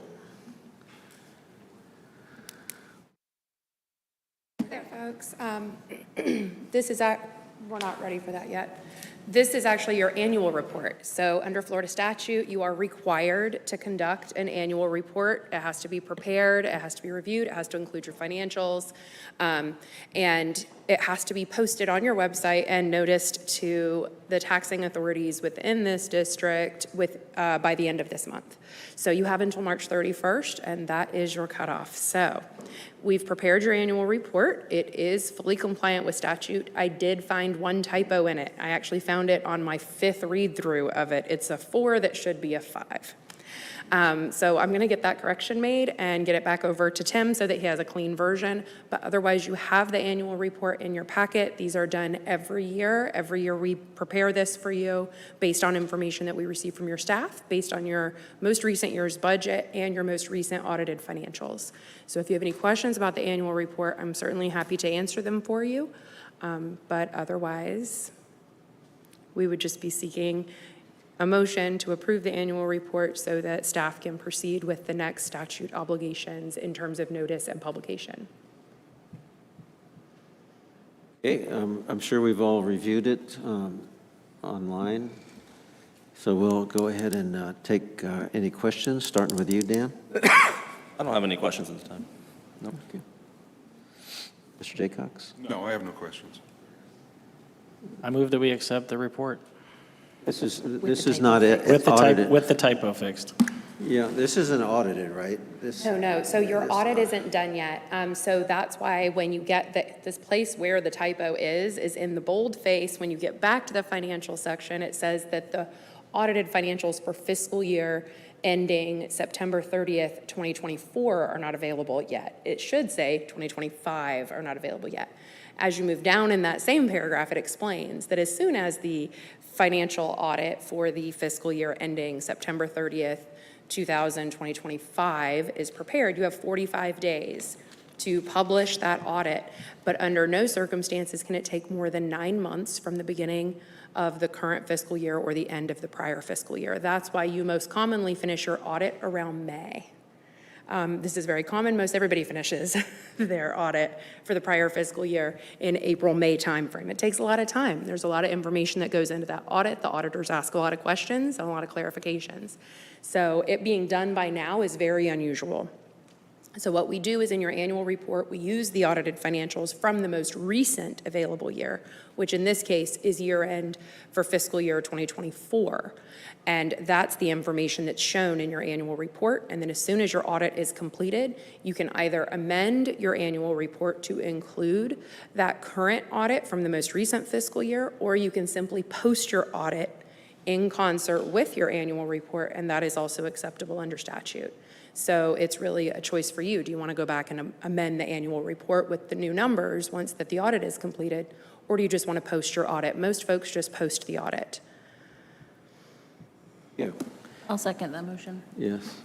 There, folks. We're not ready for that yet. This is actually your annual report. So under Florida statute, you are required to conduct an annual report. It has to be prepared, it has to be reviewed, it has to include your financials, and it has to be posted on your website and noticed to the taxing authorities within this district by the end of this month. So you have until March 31st, and that is your cutoff. So We've prepared your annual report. It is fully compliant with statute. I did find one typo in it. I actually found it on my 5th read-through of it. It's a 4 that should be a 5. So I'm going to get that correction made and get it back over to Tim so that he has a clean version. But otherwise, you have the annual report in your packet. These are done every year. Every year we prepare this for you based on information that we receive from your staff, based on your most recent year's budget and your most recent audited financials. So if you have any questions about the annual report, I'm certainly happy to answer them for you. But otherwise, we would just be seeking a motion to approve the annual report so that staff can proceed with the next statute obligations in terms of notice and publication. Okay, I'm sure we've all reviewed it online, so we'll go ahead and take any questions, starting with you, Dan. I don't have any questions at this time. No? Okay. Mr. Jaycox? No, I have no questions. I move that we accept the report. This is not audited. With the typo fixed. Yeah, this isn't audited, right? No, so your audit isn't done yet. So that's why when you get this place where the typo is in the bold face. When you get back to the financial section, it says that the audited financials for fiscal year ending September 30th, 2024 are not available yet. It should say 2025 are not available yet. As you move down in that same paragraph, it explains that as soon as the financial audit for the fiscal year ending September 30th, 2025 is prepared, you have 45 days to publish that audit, but under no circumstances can it take more than 9 months from the beginning of the current fiscal year or the end of the prior fiscal year. That's why you most commonly finish your audit around May. This is very common. Most everybody finishes their audit for the prior fiscal year in April-May timeframe. It takes a lot of time. There's a lot of information that goes into that audit. The auditors ask a lot of questions and a lot of clarifications. So it being done by now is very unusual. So what we do is in your annual report, we use the audited financials from the most recent available year, which in this case is year end for fiscal year 2024. And that's the information that's shown in your annual report. And then as soon as your audit is completed, you can either amend your annual report to include that current audit from the most recent fiscal year, or you can simply post your audit in concert with your annual report, and that is also acceptable under statute. So it's really a choice for you. Do you want to go back and amend the annual report with the new numbers once that the audit is completed, or do you just want to post your audit? Most folks just post the audit. Yeah, I'll second that motion. yes.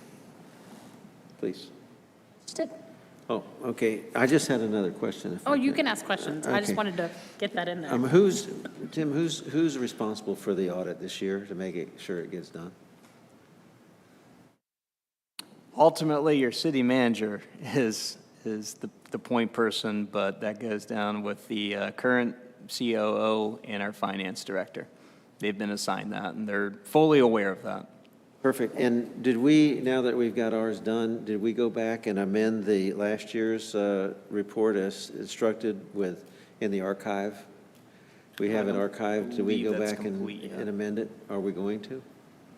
Please. Just did. Oh, okay. I just had another question. if I Oh, you could. can ask questions. I just Okay. wanted to get that in there. Tim, who's responsible for the audit this year to make sure it gets done? Ultimately, your city manager is the point person, but that goes down with the current COO and our finance director. They've been assigned that, and they're fully aware of that. Perfect. And did we, now that we've got ours done, did we go back and amend the last year's report as instructed in the archive? We have it archived. Do we go believe that's back complete, yeah. and amend it? Are we going to?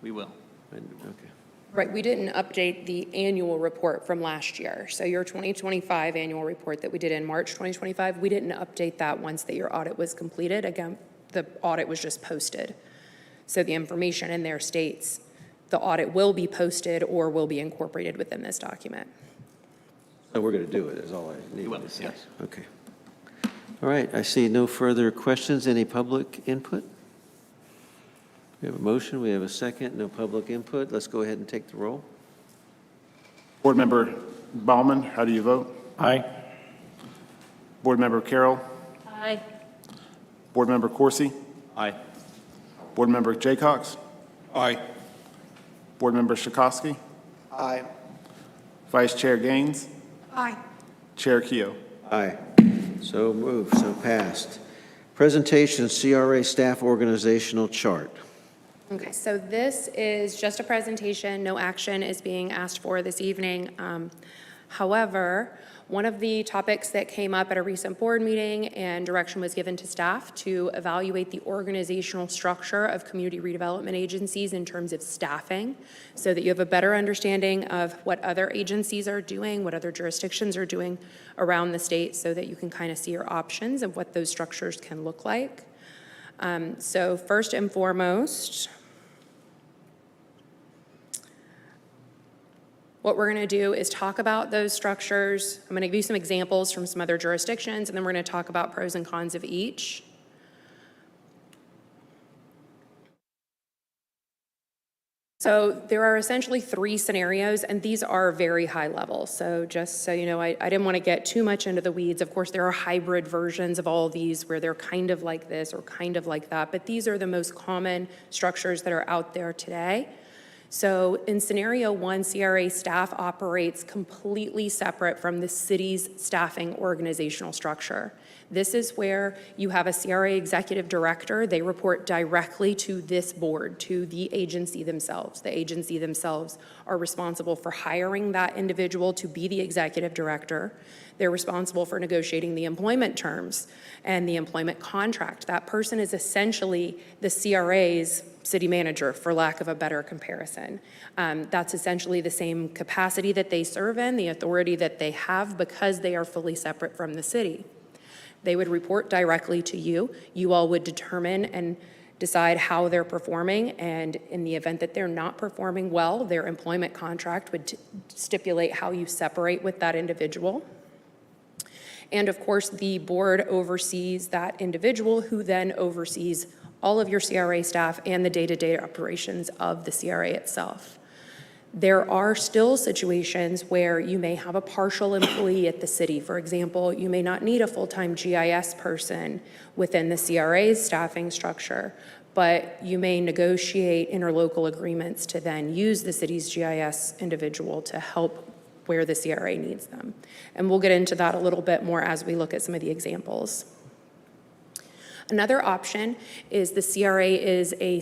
We will. Okay. Right, we didn't update the annual report from last year. So your 2025 annual report that we did in March 2025, we didn't update that once that your audit was completed. Again, the audit was just posted. So the information in there states the audit will be posted or will be incorporated within this document. So we're going to do it, is all I need will, to say. yes. Okay. All right, I see no further questions. Any public input? We have a motion, we have a second, no public input. Let's go ahead and take the roll. Board Member Baumann, how do you vote? Aye. Board Member Carroll? Aye. Board Member Coursey? Aye. Board Member Jaycox? Aye. Board Member Schakowsky? Aye. Vice Chair Gaines? Aye. Chair Keough? Aye. So moved, so passed. Presentation, C.R.A. Staff Organizational Chart. Okay, so this is just a presentation. No action is being asked for this evening. However, one of the topics that came up at a recent board meeting and direction was given to staff to evaluate the organizational structure of community redevelopment agencies in terms of staffing, so that you have a better understanding of what other agencies are doing, what other jurisdictions are doing around the state, so that you can kind of see your options of what those structures can look like. So first and foremost, what we're going to do is talk about those structures. I'm going to give you some examples from some other jurisdictions, and then we're going to talk about pros and cons of each. So there are essentially 3 scenarios, and these are very high level. So just so you know, I didn't want to get too much into the weeds. Of course, there are hybrid versions of all of these where they're kind of like this or kind of like that, but these are the most common structures that are out there today. So in scenario 1, C.R.A. staff operates completely separate from the city's staffing organizational structure. This is where you have a C.R.A. executive director. They report directly to this board, to the agency themselves. The agency themselves are responsible for hiring that individual to be the executive director. They're responsible for negotiating the employment terms and the employment contract. That person is essentially the C.R.A.'s city manager, for lack of a better comparison. That's essentially the same capacity that they serve in, the authority that they have, because they are fully separate from the city. They would report directly to you. You all would determine and decide how they're performing, and in the event that they're not performing well, their employment contract would stipulate how you separate with that individual. And of course, the board oversees that individual, who then oversees all of your C.R.A. staff and the day-to-day operations of the C.R.A. itself. There are still situations where you may have a partial employee at the city. For example, you may not need a full-time GIS person within the C.R.A.'s staffing structure, but you may negotiate interlocal agreements to then use the city's GIS individual to help where the C.R.A. needs them. And we'll get into that a little bit more as we look at some of the examples. Another option is the C.R.A. is a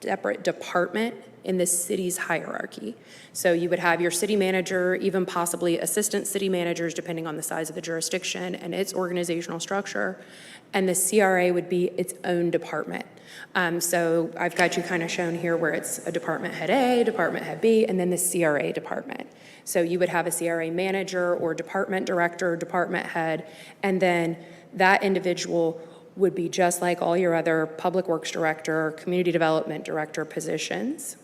separate department in the city's hierarchy. So you would have your city manager, even possibly assistant city managers, depending on the size of the jurisdiction and its organizational structure, and the C.R.A. would be its own department. So I've got you kind of shown here where it's a department head A, department head B, and then the C.R.A. department. So you would have a C.R.A. manager or department director, department head, and then that individual would be just like all your other public works director, community development director positions.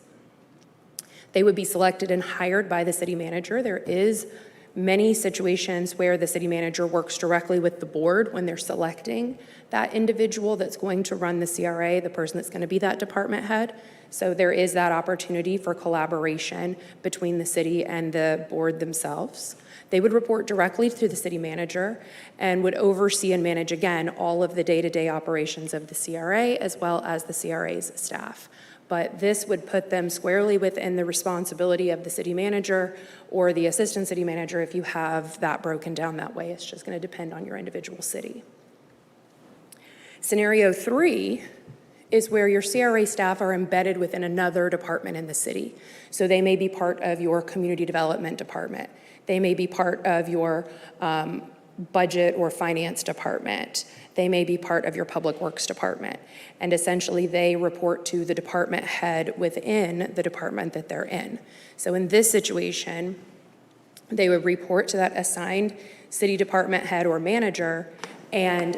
They would be selected and hired by the city manager. There is many situations where the city manager works directly with the board when they're selecting that individual that's going to run the C.R.A., the person that's going to be that department head. So there is that opportunity for collaboration between the city and the board themselves. They would report directly to the city manager and would oversee and manage, again, all of the day-to-day operations of the C.R.A. as well as the C.R.A.'s staff. But this would put them squarely within the responsibility of the city manager or the assistant city manager if you have that broken down that way. It's just going to depend on your individual city. Scenario 3 is where your C.R.A. staff are embedded within another department in the city. So they may be part of your community development department. They may be part of your budget or finance department. They may be part of your public works department. And essentially, they report to the department head within the department that they're in. So in this situation, they would report to that assigned city department head or manager, and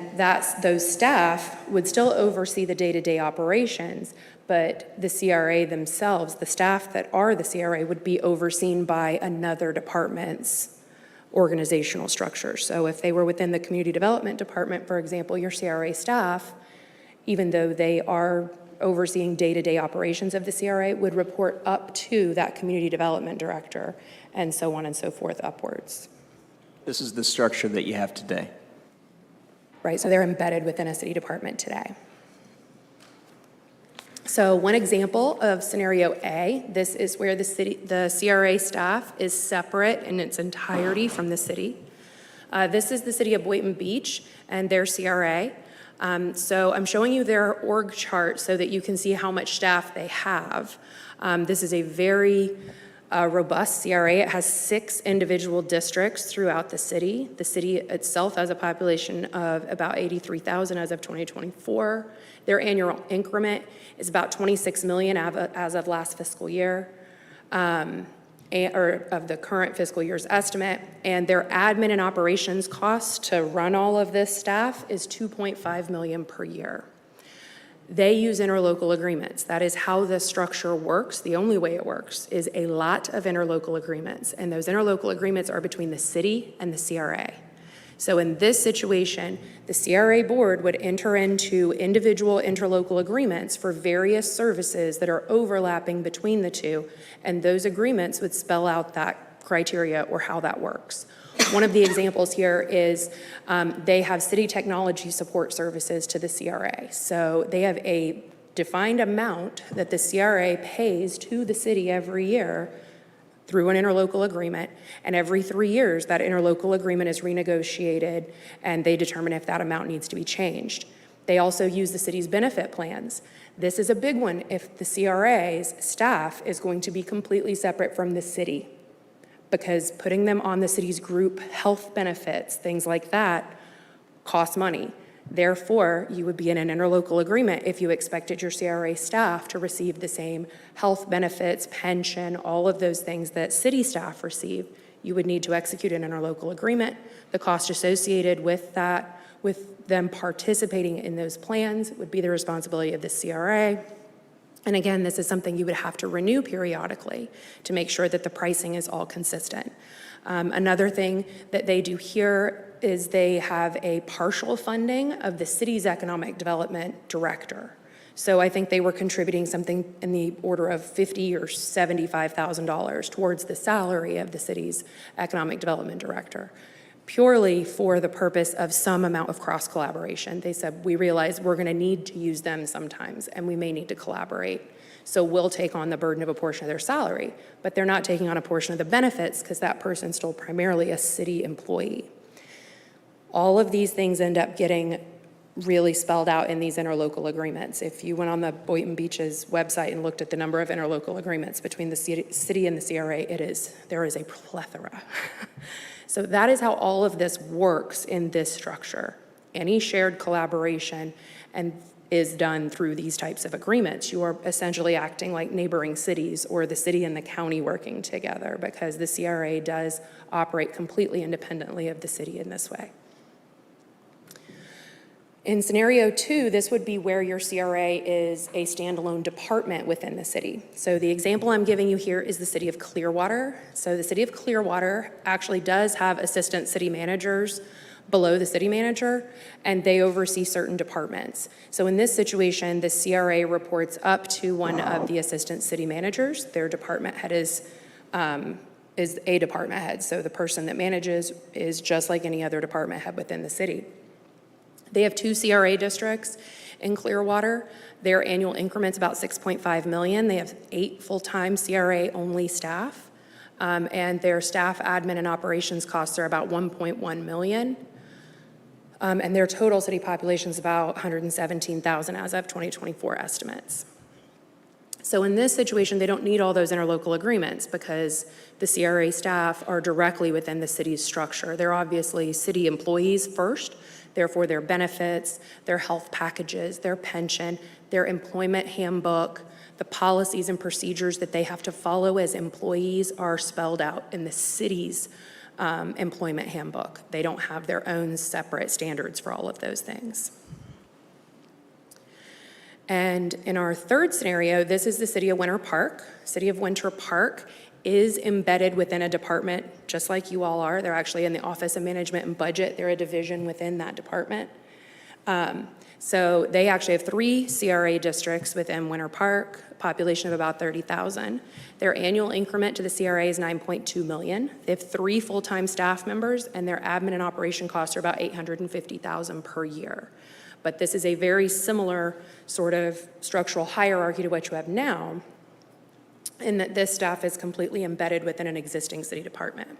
those staff would still oversee the day-to-day operations, but the C.R.A. themselves, the staff that are the C.R.A., would be overseen by another department's organizational structure. So if they were within the community development department, for example, your C.R.A. staff, even though they are overseeing day-to-day operations of the C.R.A., would report up to that community development director, and so on and so forth upwards. This is the structure that you have today. Right, so they're embedded within a city department today. So one example of scenario A, this is where the C.R.A. staff is separate in its entirety from the city. This is the city of Boynton Beach and their C.R.A. So I'm showing you their org chart so that you can see how much staff they have. This is a very a robust CRA. It has 6 individual districts throughout the city. The city itself has a population of about 83,000 as of 2024. Their annual increment is about 26 million as of last fiscal year, or of the current fiscal year's estimate. And their admin and operations cost to run all of this staff is 2.5 million per year. They use interlocal agreements. That is how the structure works. The only way it works is a lot of interlocal agreements. And those interlocal agreements are between the city and the C.R.A. So in this situation, the C.R.A. board would enter into individual interlocal agreements for various services that are overlapping between the two, and those agreements would spell out that criteria or how that works. One of the examples here is they have city technology support services to the C.R.A. So they have a defined amount that the C.R.A. pays to the city every year through an interlocal agreement, and every 3 years, that interlocal agreement is renegotiated, and they determine if that amount needs to be changed. They also use the city's benefit plans. This is a big one if the C.R.A.'s staff is going to be completely separate from the city, because putting them on the city's group health benefits, things like that, costs money. Therefore, you would be in an interlocal agreement if you expected your C.R.A. staff to receive the same health benefits, pension, all of those things that city staff receive. You would need to execute an interlocal agreement. The cost associated with that, with them participating in those plans, would be the responsibility of the C.R.A. And again, this is something you would have to renew periodically to make sure that the pricing is all consistent. Another thing that they do here is they have a partial funding of the city's economic development director. So I think they were contributing something in the order of $50,000 or $75,000 towards the salary of the city's economic development director, purely for the purpose of some amount of cross-collaboration. They said, we realize we're going to need to use them sometimes, and we may need to collaborate. So we'll take on the burden of a portion of their salary, but they're not taking on a portion of the benefits because that person's still primarily a city employee. All of these things end up getting really spelled out in these interlocal agreements. If you went on the Boynton Beach's website and looked at the number of interlocal agreements between the city and the C.R.A., there is a plethora. So that is how all of this works in this structure. Any shared collaboration is done through these types of agreements. You are essentially acting like neighboring cities or the city and the county working together, because the C.R.A. does operate completely independently of the city in this way. In scenario 2, this would be where your C.R.A. is a standalone department within the city. So the example I'm giving you here is the city of Clearwater. So the city of Clearwater actually does have assistant city managers below the city manager, and they oversee certain departments. So in this situation, the C.R.A. reports up to one of the assistant city managers. Their department head is a department head. So the person that manages is just like any other department head within the city. They have 2 C.R.A. districts in Clearwater. Their annual increment's about 6.5 million. They have 8 full-time C.R.A. only staff, and their staff admin and operations costs are about 1.1 million. And their total city population is about 117,000 as of 2024 estimates. So in this situation, they don't need all those interlocal agreements because the C.R.A. staff are directly within the city's structure. They're obviously city employees first, therefore their benefits, their health packages, their pension, their employment handbook, the policies and procedures that they have to follow as employees are spelled out in the city's employment handbook. They don't have their own separate standards for all of those things. And in our third scenario, this is the city of Winter Park. City of Winter Park is embedded within a department, just like you all are. They're actually in the Office of Management and Budget. They're a division within that department. So they actually have 3 C.R.A. districts within Winter Park, population of about 30,000. Their annual increment to the C.R.A. is 9.2 million. They have 3 full-time staff members, and their admin and operation costs are about 850,000 per year. But this is a very similar sort of structural hierarchy to what you have now, in that this staff is completely embedded within an existing city department.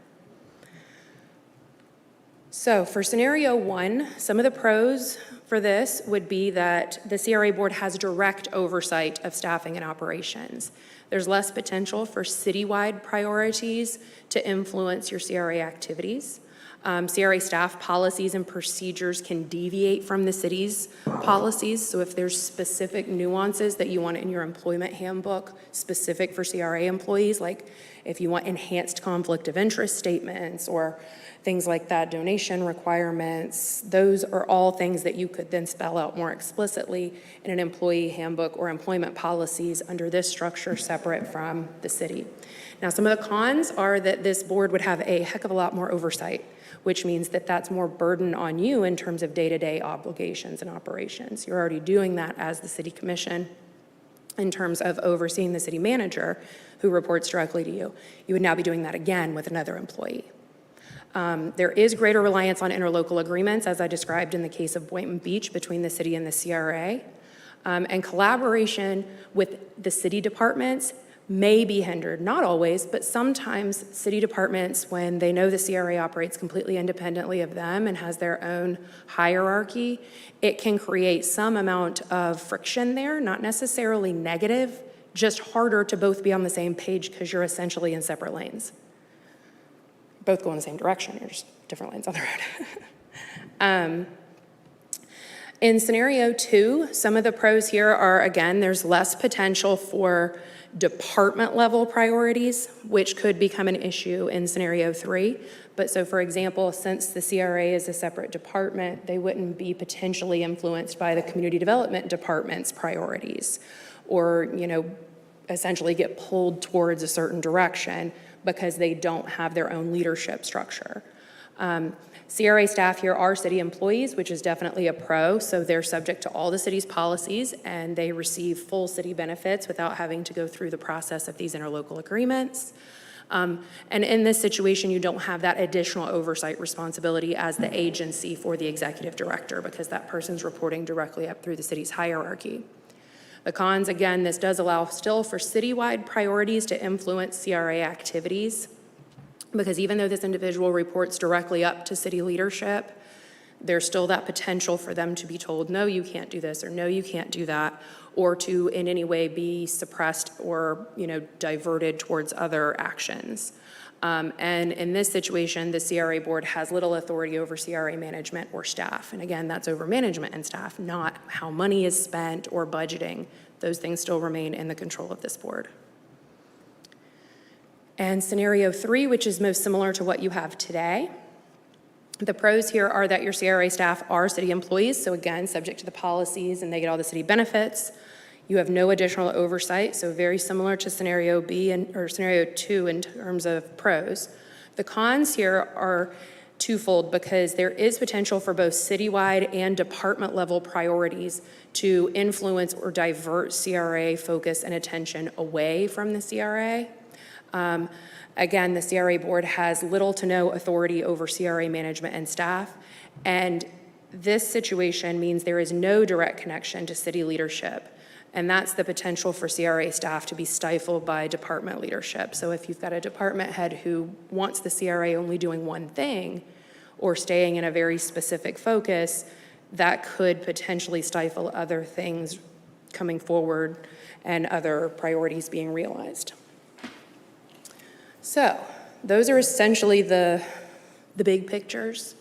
So for scenario 1, some of the pros for this would be that the CRA board has direct oversight of staffing and operations. There's less potential for citywide priorities to influence your CRA activities. CRA staff policies and procedures can deviate from the city's policies. So if there's specific nuances that you want in your employment handbook specific for CRA employees, like if you want enhanced conflict of interest statements or things like that, donation requirements, those are all things that you could then spell out more explicitly in an employee handbook or employment policies under this structure separate from the city. Now, some of the cons are that this board would have a heck of a lot more oversight, which means that that's more burden on you in terms of day-to-day obligations and operations. You're already doing that as the city commission in terms of overseeing the city manager who reports directly to you. You would now be doing that again with another employee. There is greater reliance on interlocal agreements, as I described in the case of Boynton Beach, between the city and the CRA. And collaboration with the city departments may be hindered, not always, but sometimes city departments, when they know the CRA operates completely independently of them and has their own hierarchy, it can create some amount of friction there, not necessarily negative, just harder to both be on the same page because you're essentially in separate lanes. Both go in the same direction, you're just different lanes on the road. In scenario 2, some of the pros here are, again, there's less potential for department level priorities, which could become an issue in scenario 3. But so for example, since the CRA is a separate department, they wouldn't be potentially influenced by the community development department's priorities or, essentially get pulled towards a certain direction because they don't have their own leadership structure. CRA staff here are city employees, which is definitely a pro, so they're subject to all the city's policies and they receive full city benefits without having to go through the process of these interlocal agreements. And in this situation, you don't have that additional oversight responsibility as the agency for the executive director because that person's reporting directly up through the city's hierarchy. The cons, again, this does allow still for citywide priorities to influence CRA activities, because even though this individual reports directly up to city leadership, there's still that potential for them to be told, no, you can't do this, or no, you can't do that, or to in any way be suppressed or diverted towards other actions. And in this situation, the CRA board has little authority over CRA management or staff. And again, that's over management and staff, not how money is spent or budgeting. Those things still remain in the control of this board. And scenario 3, which is most similar to what you have today. The pros here are that your CRA staff are city employees, so again, subject to the policies and they get all the city benefits. You have no additional oversight, so very similar to scenario B or scenario 2 in terms of pros. The cons here are twofold because there is potential for both citywide and department level priorities to influence or divert CRA focus and attention away from the CRA. Again, the CRA board has little to no authority over CRA management and staff, and this situation means there is no direct connection to city leadership. And that's the potential for CRA staff to be stifled by department leadership. So if you've got a department head who wants the CRA only doing one thing or staying in a very specific focus, that could potentially stifle other things coming forward and other priorities being realized. So those are essentially the big pictures.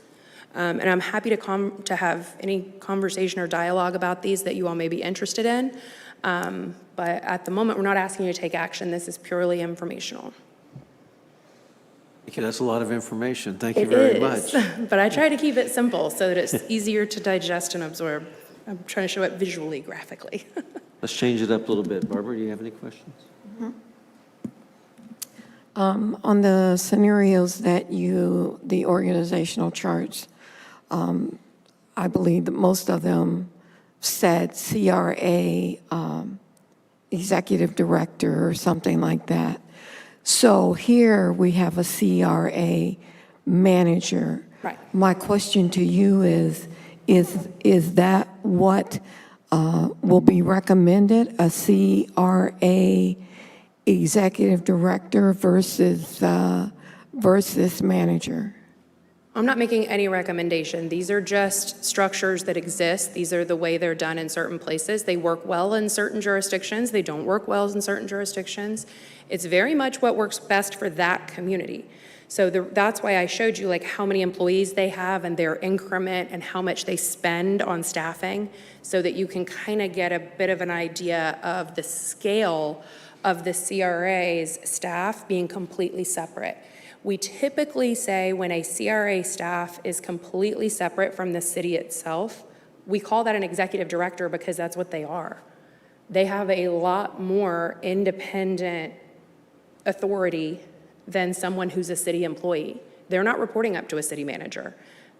And I'm happy to have any conversation or dialogue about these that you all may be interested in. But at the moment, we're not asking you to take action. This is purely informational. Okay, that's a lot of information. Thank you very much. But I try to keep it simple so that it's easier to digest and absorb. I'm trying to show it visually, graphically. Let's change it up a little bit. Barbara, do you have any questions? On the scenarios that the organizational charts, I believe that most of them said CRA executive director or something like that. So here we have a CRA manager. Right. My question to you is that what will be recommended, a CRA executive director versus manager? I'm not making any recommendation. These are just structures that exist. These are the way they're done in certain places. They work well in certain jurisdictions. They don't work well in certain jurisdictions. It's very much what works best for that community. So that's why I showed you like how many employees they have and their increment and how much they spend on staffing, so that you can kind of get a bit of an idea of the scale of the C.R.A.'s staff being completely separate. We typically say when a C.R.A. staff is completely separate from the city itself, we call that an executive director because that's what they are. They have a lot more independent authority than someone who's a city employee. They're not reporting up to a city manager.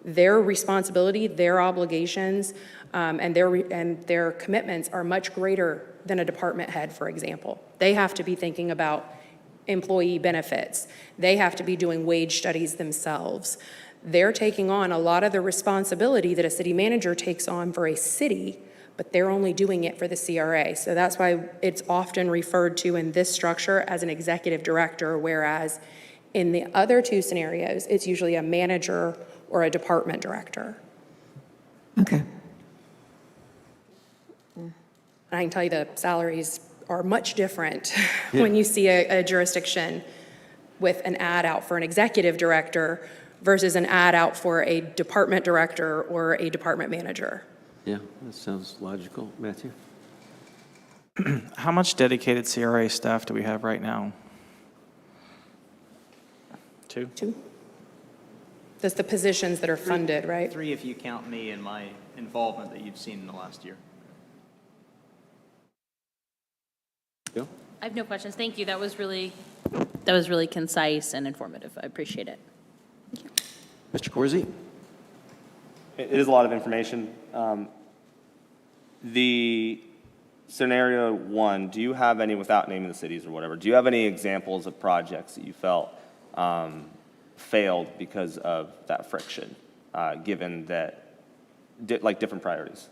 Their responsibility, their obligations, and their commitments are much greater than a department head, for example. They have to be thinking about employee benefits. They have to be doing wage studies themselves. They're taking on a lot of the responsibility that a city manager takes on for a city, but they're only doing it for the C.R.A. So that's why it's often referred to in this structure as an executive director, whereas in the other two scenarios, it's usually a manager or a department director. Okay. And I can tell you the salaries are much different when you see a jurisdiction with an ad out for an executive director versus an ad out for a department director or a department manager. Yeah, that sounds logical. Matthew? How much dedicated C.R.A. staff do we have right now? 2? Two. That's the positions that are funded, right? 3 if you count me and my involvement that you've seen in the last year. Bill? I have no questions. Thank you. That was really concise and informative. I appreciate it. Mr. Corsi? It is a lot of information. The scenario 1, do you have any, without naming the cities or whatever, do you have any examples of projects that you felt failed because of that friction, given that, like different priorities?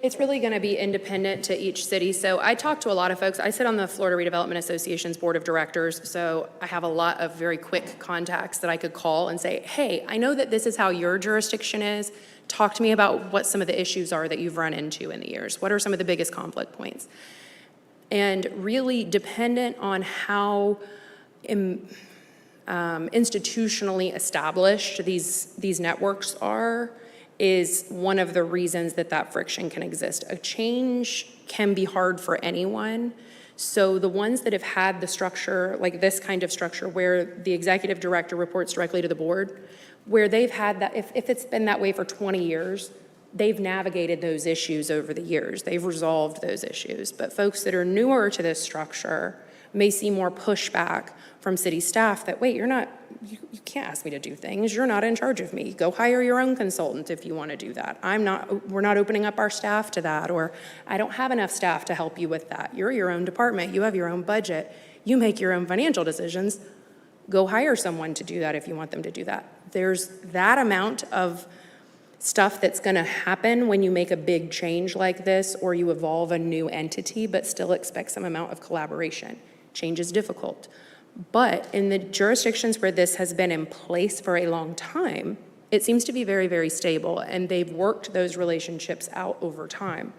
It's really going to be independent to each city. So I talk to a lot of folks. I sit on the Florida Redevelopment Association's board of directors, so I have a lot of very quick contacts that I could call and say, hey, I know that this is how your jurisdiction is. Talk to me about what some of the issues are that you've run into in the years. What are some of the biggest conflict points? And really dependent on how institutionally established these networks are, is one of the reasons that friction can exist. A change can be hard for anyone. So the ones that have had the structure, like this kind of structure where the executive director reports directly to the board, where they've had that, if it's been that way for 20 years, they've navigated those issues over the years. They've resolved those issues. But folks that are newer to this structure may see more pushback from city staff that, wait, you can't ask me to do things. You're not in charge of me. Go hire your own consultant if you want to do that. We're not opening up our staff to that, or I don't have enough staff to help you with that. You're your own department. You have your own budget. You make your own financial decisions. Go hire someone to do that if you want them to do that. There's that amount of stuff that's going to happen when you make a big change like this, or you evolve a new entity, but still expect some amount of collaboration. Change is difficult. But in the jurisdictions where this has been in place for a long time, it seems to be very, very stable, and they've worked those relationships out over time.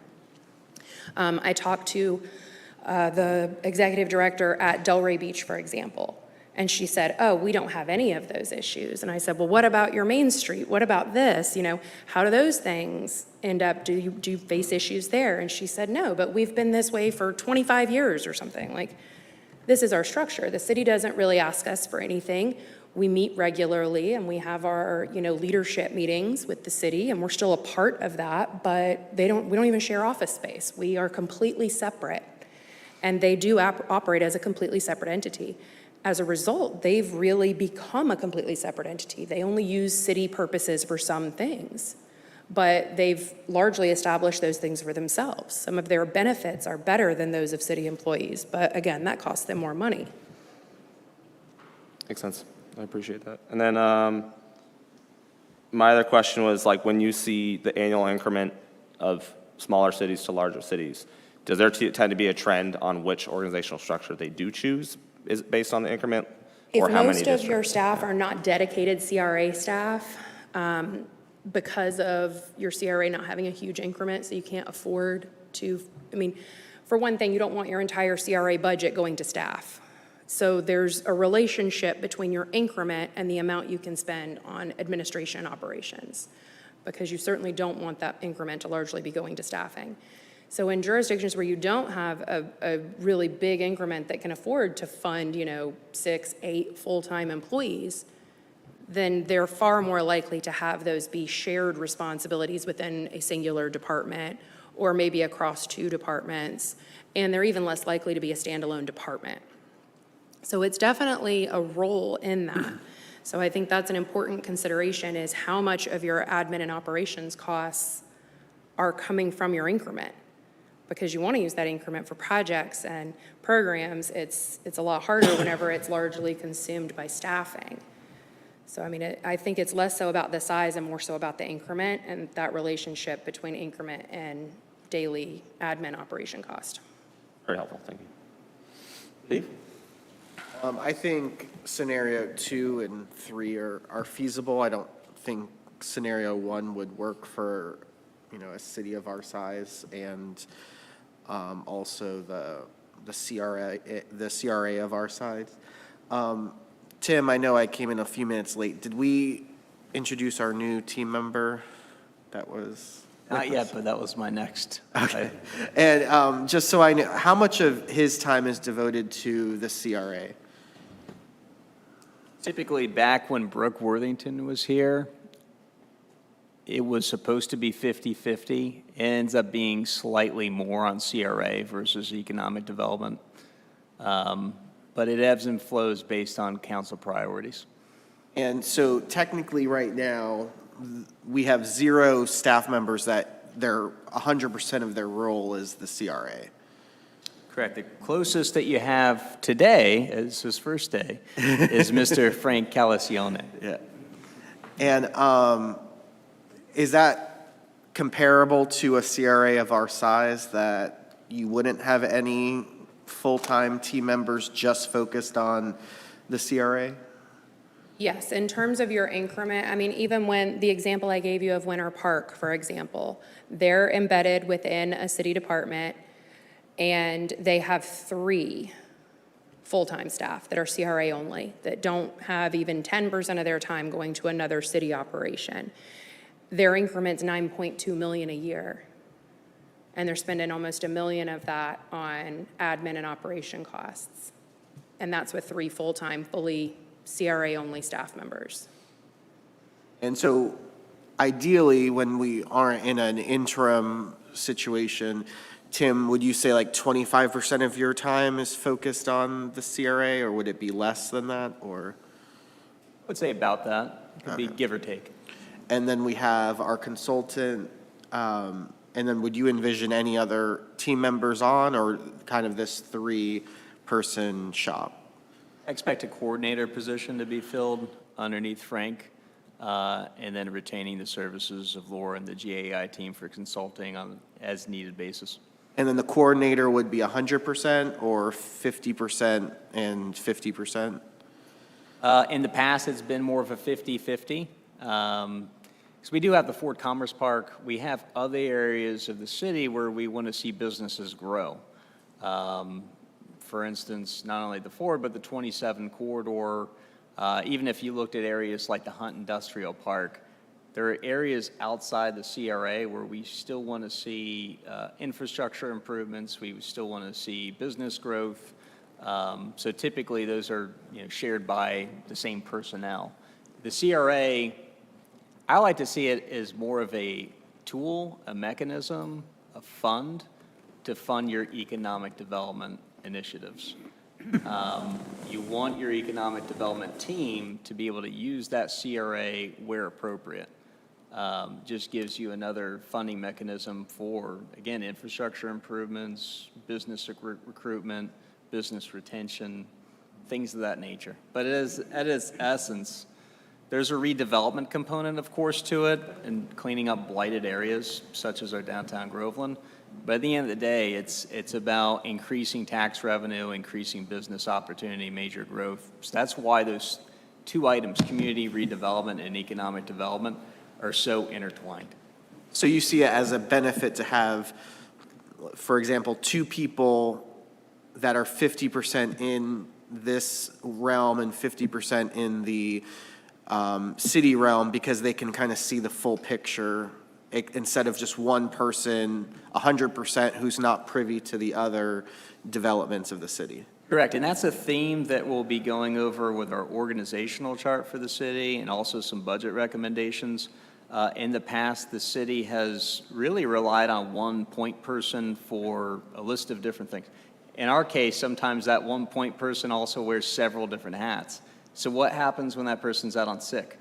I talked to the executive director at Delray Beach, for example, and she said, oh, we don't have any of those issues. And I said, well, what about your Main Street? What about this? How do those things end up? Do you face issues there? And she said, no, but we've been this way for 25 years or something. This is our structure. The city doesn't really ask us for anything. We meet regularly and we have our, leadership meetings with the city, and we're still a part of that, but we don't even share office space. We are completely separate, and they do operate as a completely separate entity. As a result, they've really become a completely separate entity. They only use city purposes for some things, but they've largely established those things for themselves. Some of their benefits are better than those of city employees, but again, that costs them more money. Makes sense. I appreciate that. And then my other question was, when you see the annual increment of smaller cities to larger cities, does there tend to be a trend on which organizational structure they do choose is based on the increment? If or how many most of your districts? staff are not dedicated C.R.A. staff, because of your CRA not having a huge increment, so you can't afford to, I mean, for one thing, you don't want your entire CRA budget going to staff. So there's a relationship between your increment and the amount you can spend on administration and operations, because you certainly don't want that increment to largely be going to staffing. So in jurisdictions where you don't have a really big increment that can afford to fund, 6, 8 full-time employees, then they're far more likely to have those be shared responsibilities within a singular department or maybe across 2 departments, and they're even less likely to be a standalone department. So it's definitely a role in that. So I think that's an important consideration, is how much of your admin and operations costs are coming from your increment. Because you want to use that increment for projects and programs, it's a lot harder whenever it's largely consumed by staffing. So, I mean, I think it's less so about the size and more so about the increment and that relationship between increment and daily admin operation cost. Very helpful, thank you. Steve? I think scenario 2 and 3 are feasible. I don't think scenario 1 would work for, a city of our size, and also the C.R.A. of our size. Tim, I know I came in a few minutes late. Did we introduce our new team member? That was... Not yet, but that was my next. Okay. And just so I know, how much of his time is devoted to the C.R.A.? Typically, back when Brooke Worthington was here, it was supposed to be 50-50. It ends up being slightly more on CRA versus economic development. But it ebbs and flows based on council priorities. And so technically right now, we have 0 staff members that their 100% of their role is the CRA. Correct. The closest that you have today, as his first day, is Mr. Frank Calicione. Yeah. And is that comparable to a CRA of our size, that you wouldn't have any full-time team members just focused on the CRA? Yes, in terms of your increment, I mean, even when the example I gave you of Winter Park, for example, they're embedded within a city department, and they have 3 full-time staff that are CRA only, that don't have even 10% of their time going to another city operation. Their increment's $9.2 million a year, and they're spending almost $1 million of that on admin and operation costs. And that's with 3 full-time, fully CRA-only staff members. And so ideally, when we aren't in an interim situation, Tim, would you say like 25% of your time is focused on the CRA, or would it be less than that, or? I would say about that. It could be give or take. And then we have our consultant, and then would you envision any other team members on, or kind of this 3-person shop? I expect a coordinator position to be filled underneath Frank, and then retaining the services of Laura and the GAI team for consulting on as needed basis. And then the coordinator would be 100% or 50% and 50%? In the past, it's been more of a 50-50. Because we do have the Ford Commerce Park. We have other areas of the city where we want to see businesses grow. For instance, not only the Ford, but the 27 corridor. Even if you looked at areas like the Hunt Industrial Park, there are areas outside the CRA where we still want to see infrastructure improvements. We still want to see business growth. So typically, those are shared by the same personnel. The CRA, I like to see it as more of a tool, a mechanism, a fund to fund your economic development initiatives. You want your economic development team to be able to use that CRA where appropriate. Just gives you another funding mechanism for, again, infrastructure improvements, business recruitment, business retention, things of that nature. But at its essence, there's a redevelopment component, of course, to it, and cleaning up blighted areas such as our downtown Groveland. But at the end of the day, it's about increasing tax revenue, increasing business opportunity, major growth. So that's why those two items, community redevelopment and economic development, are so intertwined. So you see it as a benefit to have, for example, two people that are 50% in this realm and 50% in the city realm, because they can kind of see the full picture instead of just one person, 100%, who's not privy to the other developments of the city. Correct, and that's a theme that we'll be going over with our organizational chart for the city and also some budget recommendations. In the past, the city has really relied on one point person for a list of different things. In our case, sometimes that one point person also wears several different hats. So what happens when that person's out on sick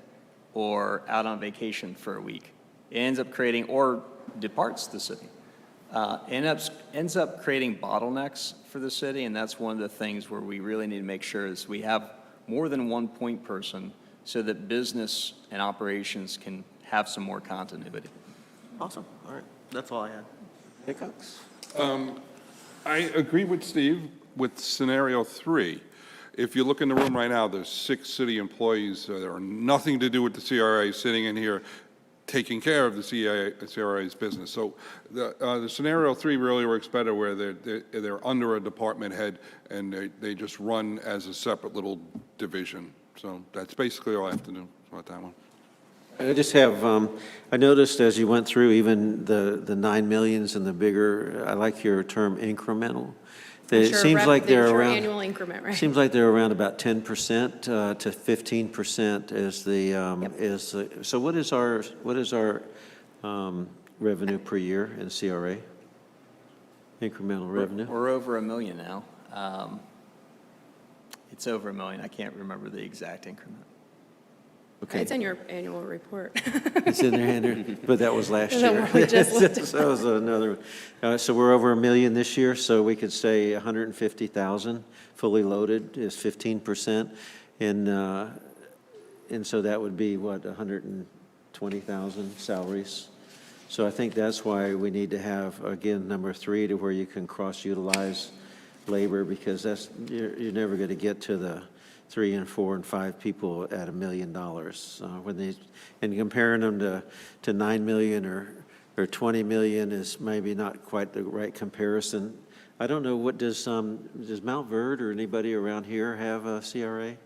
or out on vacation for a week? It ends up creating, or departs the city. Ends up creating bottlenecks for the city, and that's one of the things where we really need to make sure is we have more than one point person so that business and operations can have some more continuity. Awesome. All right. That's all I had. Hiccups? I agree with Steve with scenario 3. If you look in the room right now, there's 6 city employees that are nothing to do with the C.R.A. sitting in here taking care of the C.R.A.'s business. So the scenario 3 really works better where they're under a department head and they just run as a separate little division. So that's basically all I have to do about that one. I just have, I noticed as you went through even the 9 millions and the bigger, I like your term incremental. It Sure, seems like they're there's your around. annual increment, right? Seems like they're around about 10% to 15% is the, so what is our revenue per year in C.R.A.? Incremental revenue? We're over $1 million now. It's over $1 million. I can't remember the exact increment. Okay. It's in your annual report. It's in there, Andrew, but that was last The year. one we just looked at. So that was another, so we're over $1 million this year, so we could say 150,000 fully loaded is 15%. And so that would be what, 120,000 salaries? So I think that's why we need to have, again, number 3, to where you can cross-utilize labor, because that's, you're never going to get to the 3 and 4 and 5 people at $1 million. When they, and comparing them to 9 million or 20 million is maybe not quite the right comparison. I don't know, what does Mount Verde or anybody around here have a C.R.A.?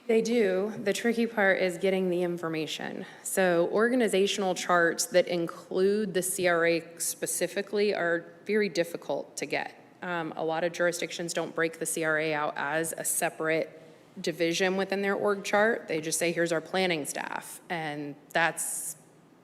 They do. The tricky part is getting the information. So organizational charts that include the C.R.A. specifically are very difficult to get. A lot of jurisdictions don't break the C.R.A. out as a separate division within their org chart. They just say, here's our planning staff, and that's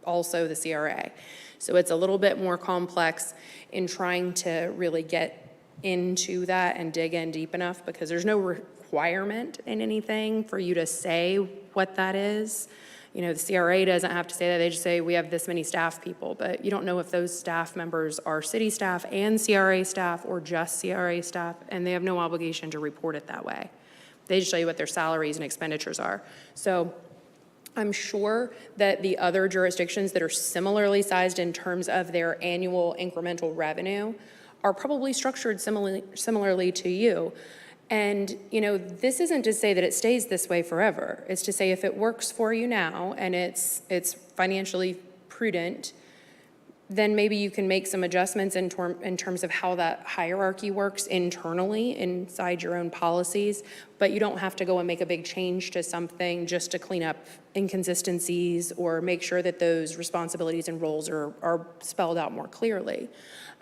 also the C.R.A. So it's a little bit more complex in trying to really get into that and dig in deep enough, because there's no requirement in anything for you to say what that is. You know, the C.R.A. doesn't have to say that. They just say, we have this many staff people, but you don't know if those staff members are city staff and C.R.A. staff or just C.R.A. staff, and they have no obligation to report it that way. They just show you what their salaries and expenditures are. So I'm sure that the other jurisdictions that are similarly sized in terms of their annual incremental revenue are probably structured similarly to you. And, you know, this isn't to say that it stays this way forever. It's to say if it works for you now and it's financially prudent, then maybe you can make some adjustments in terms of how that hierarchy works internally inside your own policies, but you don't have to go and make a big change to something just to clean up inconsistencies or make sure that those responsibilities and roles are spelled out more clearly.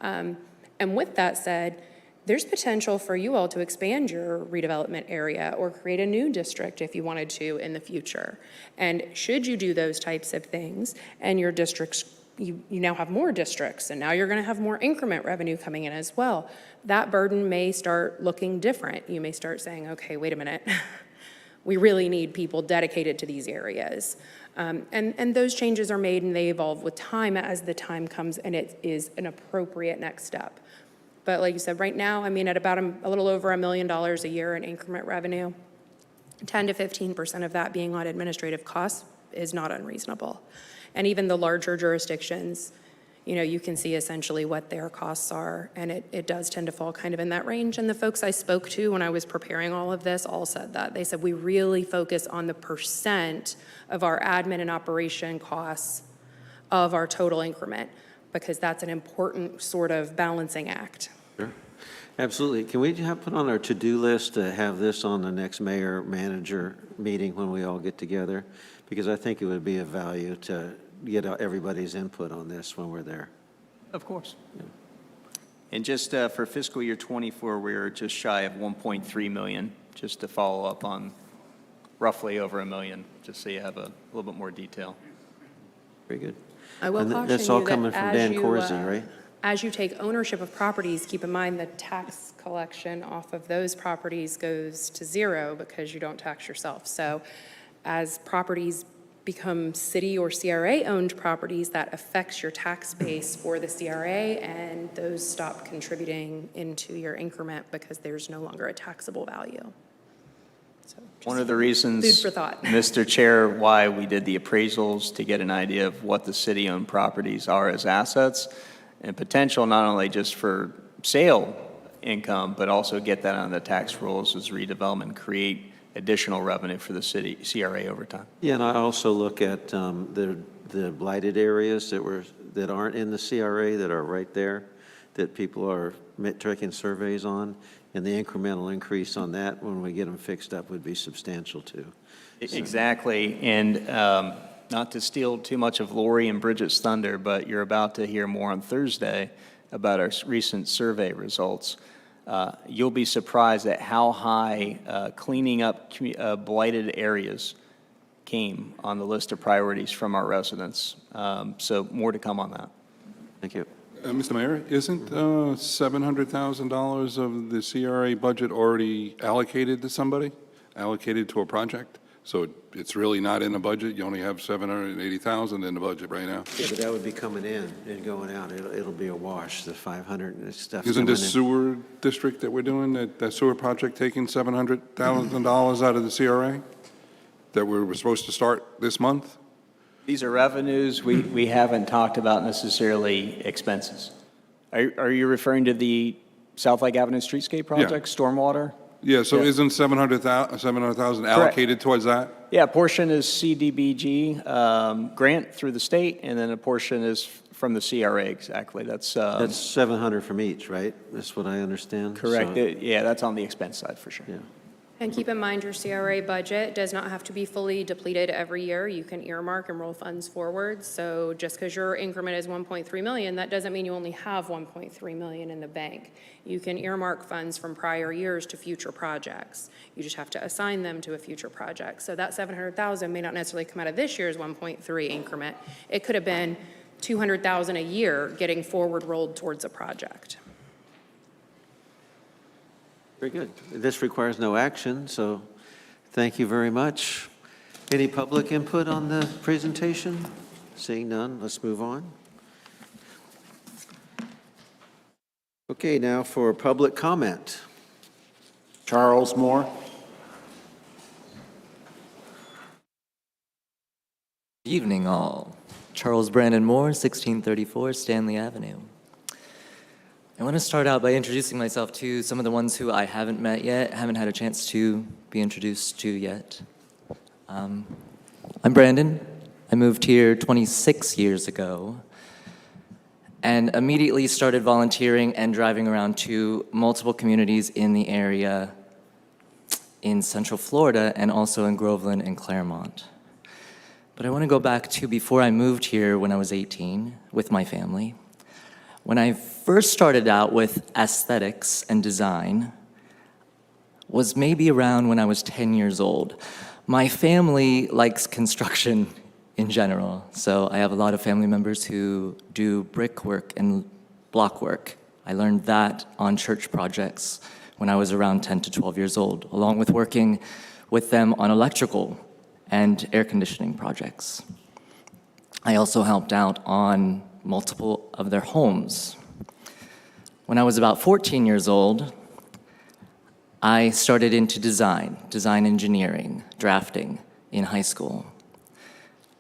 And with that said, there's potential for you all to expand your redevelopment area or create a new district if you wanted to in the future. And should you do those types of things and your districts, you now have more districts, and now you're going to have more increment revenue coming in as well, that burden may start looking different. You may start saying, okay, wait a minute, we really need people dedicated to these areas. And those changes are made and they evolve with time as the time comes and it is an appropriate next step. But like you said, right now, I mean, at about a little over $1 million a year in increment revenue, 10 to 15% of that being on administrative costs is not unreasonable. And even the larger jurisdictions, you can see essentially what their costs are, and it does tend to fall kind of in that range. And the folks I spoke to when I was preparing all of this all said that. They said we really focus on the percent of our admin and operation costs of our total increment, because that's an important sort of balancing act. Sure. Absolutely. Can we put on our to-do list to have this on the next mayor-manager meeting when we all get together? Because I think it would be of value to get everybody's input on this when we're there. Of course. And just for fiscal year '24, we're just shy of 1.3 million, just to follow up on roughly over $1 million, just so you have a little bit more detail. Very good. I will And caution that's you all that coming from as Dan you, Corsi, right? As you take ownership of properties, keep in mind the tax collection off of those properties goes to zero because you don't tax yourself. So as properties become city or C.R.A.-owned properties, that affects your tax base for the C.R.A., and those stop contributing into your increment because there's no longer a taxable value. So One of the reasons, food for thought. Mr. Chair, why we did the appraisals to get an idea of what the city-owned properties are as assets and potential not only just for sale income, but also get that on the tax rolls as redevelopment, create additional revenue for the city, C.R.A. over time. Yeah, and I also look at the blighted areas that aren't in the C.R.A. that are right there, that people are taking surveys on, and the incremental increase on that when we get them fixed up would be substantial too. Exactly, and not to steal too much of Lori and Bridget's thunder, but you're about to hear more on Thursday about our recent survey results. You'll be surprised at how high cleaning up blighted areas came on the list of priorities from our residents. So more to come on that. Thank you. Mr. Mayor, isn't $700,000 of the C.R.A. budget already allocated to somebody, allocated to a project? So it's really not in the budget? You only have $780,000 in the budget right now? Yeah, but that would be coming in and going out. It'll be a wash, the 500 and stuff. Isn't this sewer district that we're doing, that sewer project taking $700,000 out of the C.R.A. that we were supposed to start this month? These are revenues. We haven't talked about necessarily expenses. Are you referring to the South Lake Avenue Streetscape project, stormwater? Yeah, so Yeah. isn't 700,000 allocated towards that? Yeah, a portion is CDBG grant through the state, and then a portion is from the C.R.A. Exactly. That's 700 from each, right? That's what I understand. correct. So, Yeah, that's on the expense side for sure. yeah. And keep in mind, your C.R.A. budget does not have to be fully depleted every year. You can earmark and roll funds forward. So just because your increment is 1.3 million, that doesn't mean you only have 1.3 million in the bank. You can earmark funds from prior years to future projects. You just have to assign them to a future project. So that 700,000 may not necessarily come out of this year's 1.3 increment. It could have been 200,000 a year getting forward rolled towards a project. Very good. This requires no action, so thank you very much. Any public input on the presentation? Seeing none, let's move on. Okay, now for public comment. Charles Moore. Good evening, all. Charles Brandon Moore, 1634 Stanley Avenue. I want to start out by introducing myself to some of the ones who I haven't met yet, haven't had a chance to be introduced to yet. I'm Brandon. I moved here 26 years ago and immediately started volunteering and driving around to multiple communities in the area in Central Florida and also in Groveland and Claremont. But I want to go back to before I moved here when I was 18 with my family. When I first started out with aesthetics and design was maybe around when I was 10 years old. My family likes construction in general, so I have a lot of family members who do brickwork and block work. I learned that on church projects when I was around 10 to 12 years old, along with working with them on electrical and air conditioning projects. I also helped out on multiple of their homes. When I was about 14 years old, I started into design engineering, drafting in high school,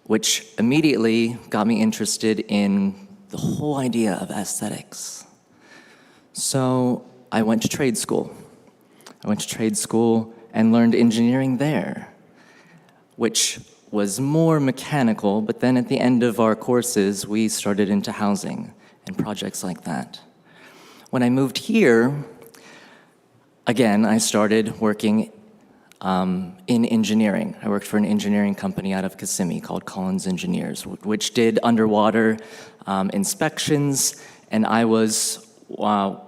which immediately got me interested in the whole idea of aesthetics. So I went to trade school. And learned engineering there, which was more mechanical, but then at the end of our courses, we started into housing and projects like that. When I moved here, again, I started working in engineering. I worked for an engineering company out of Kissimmee called Collins Engineers, which did underwater inspections, and I was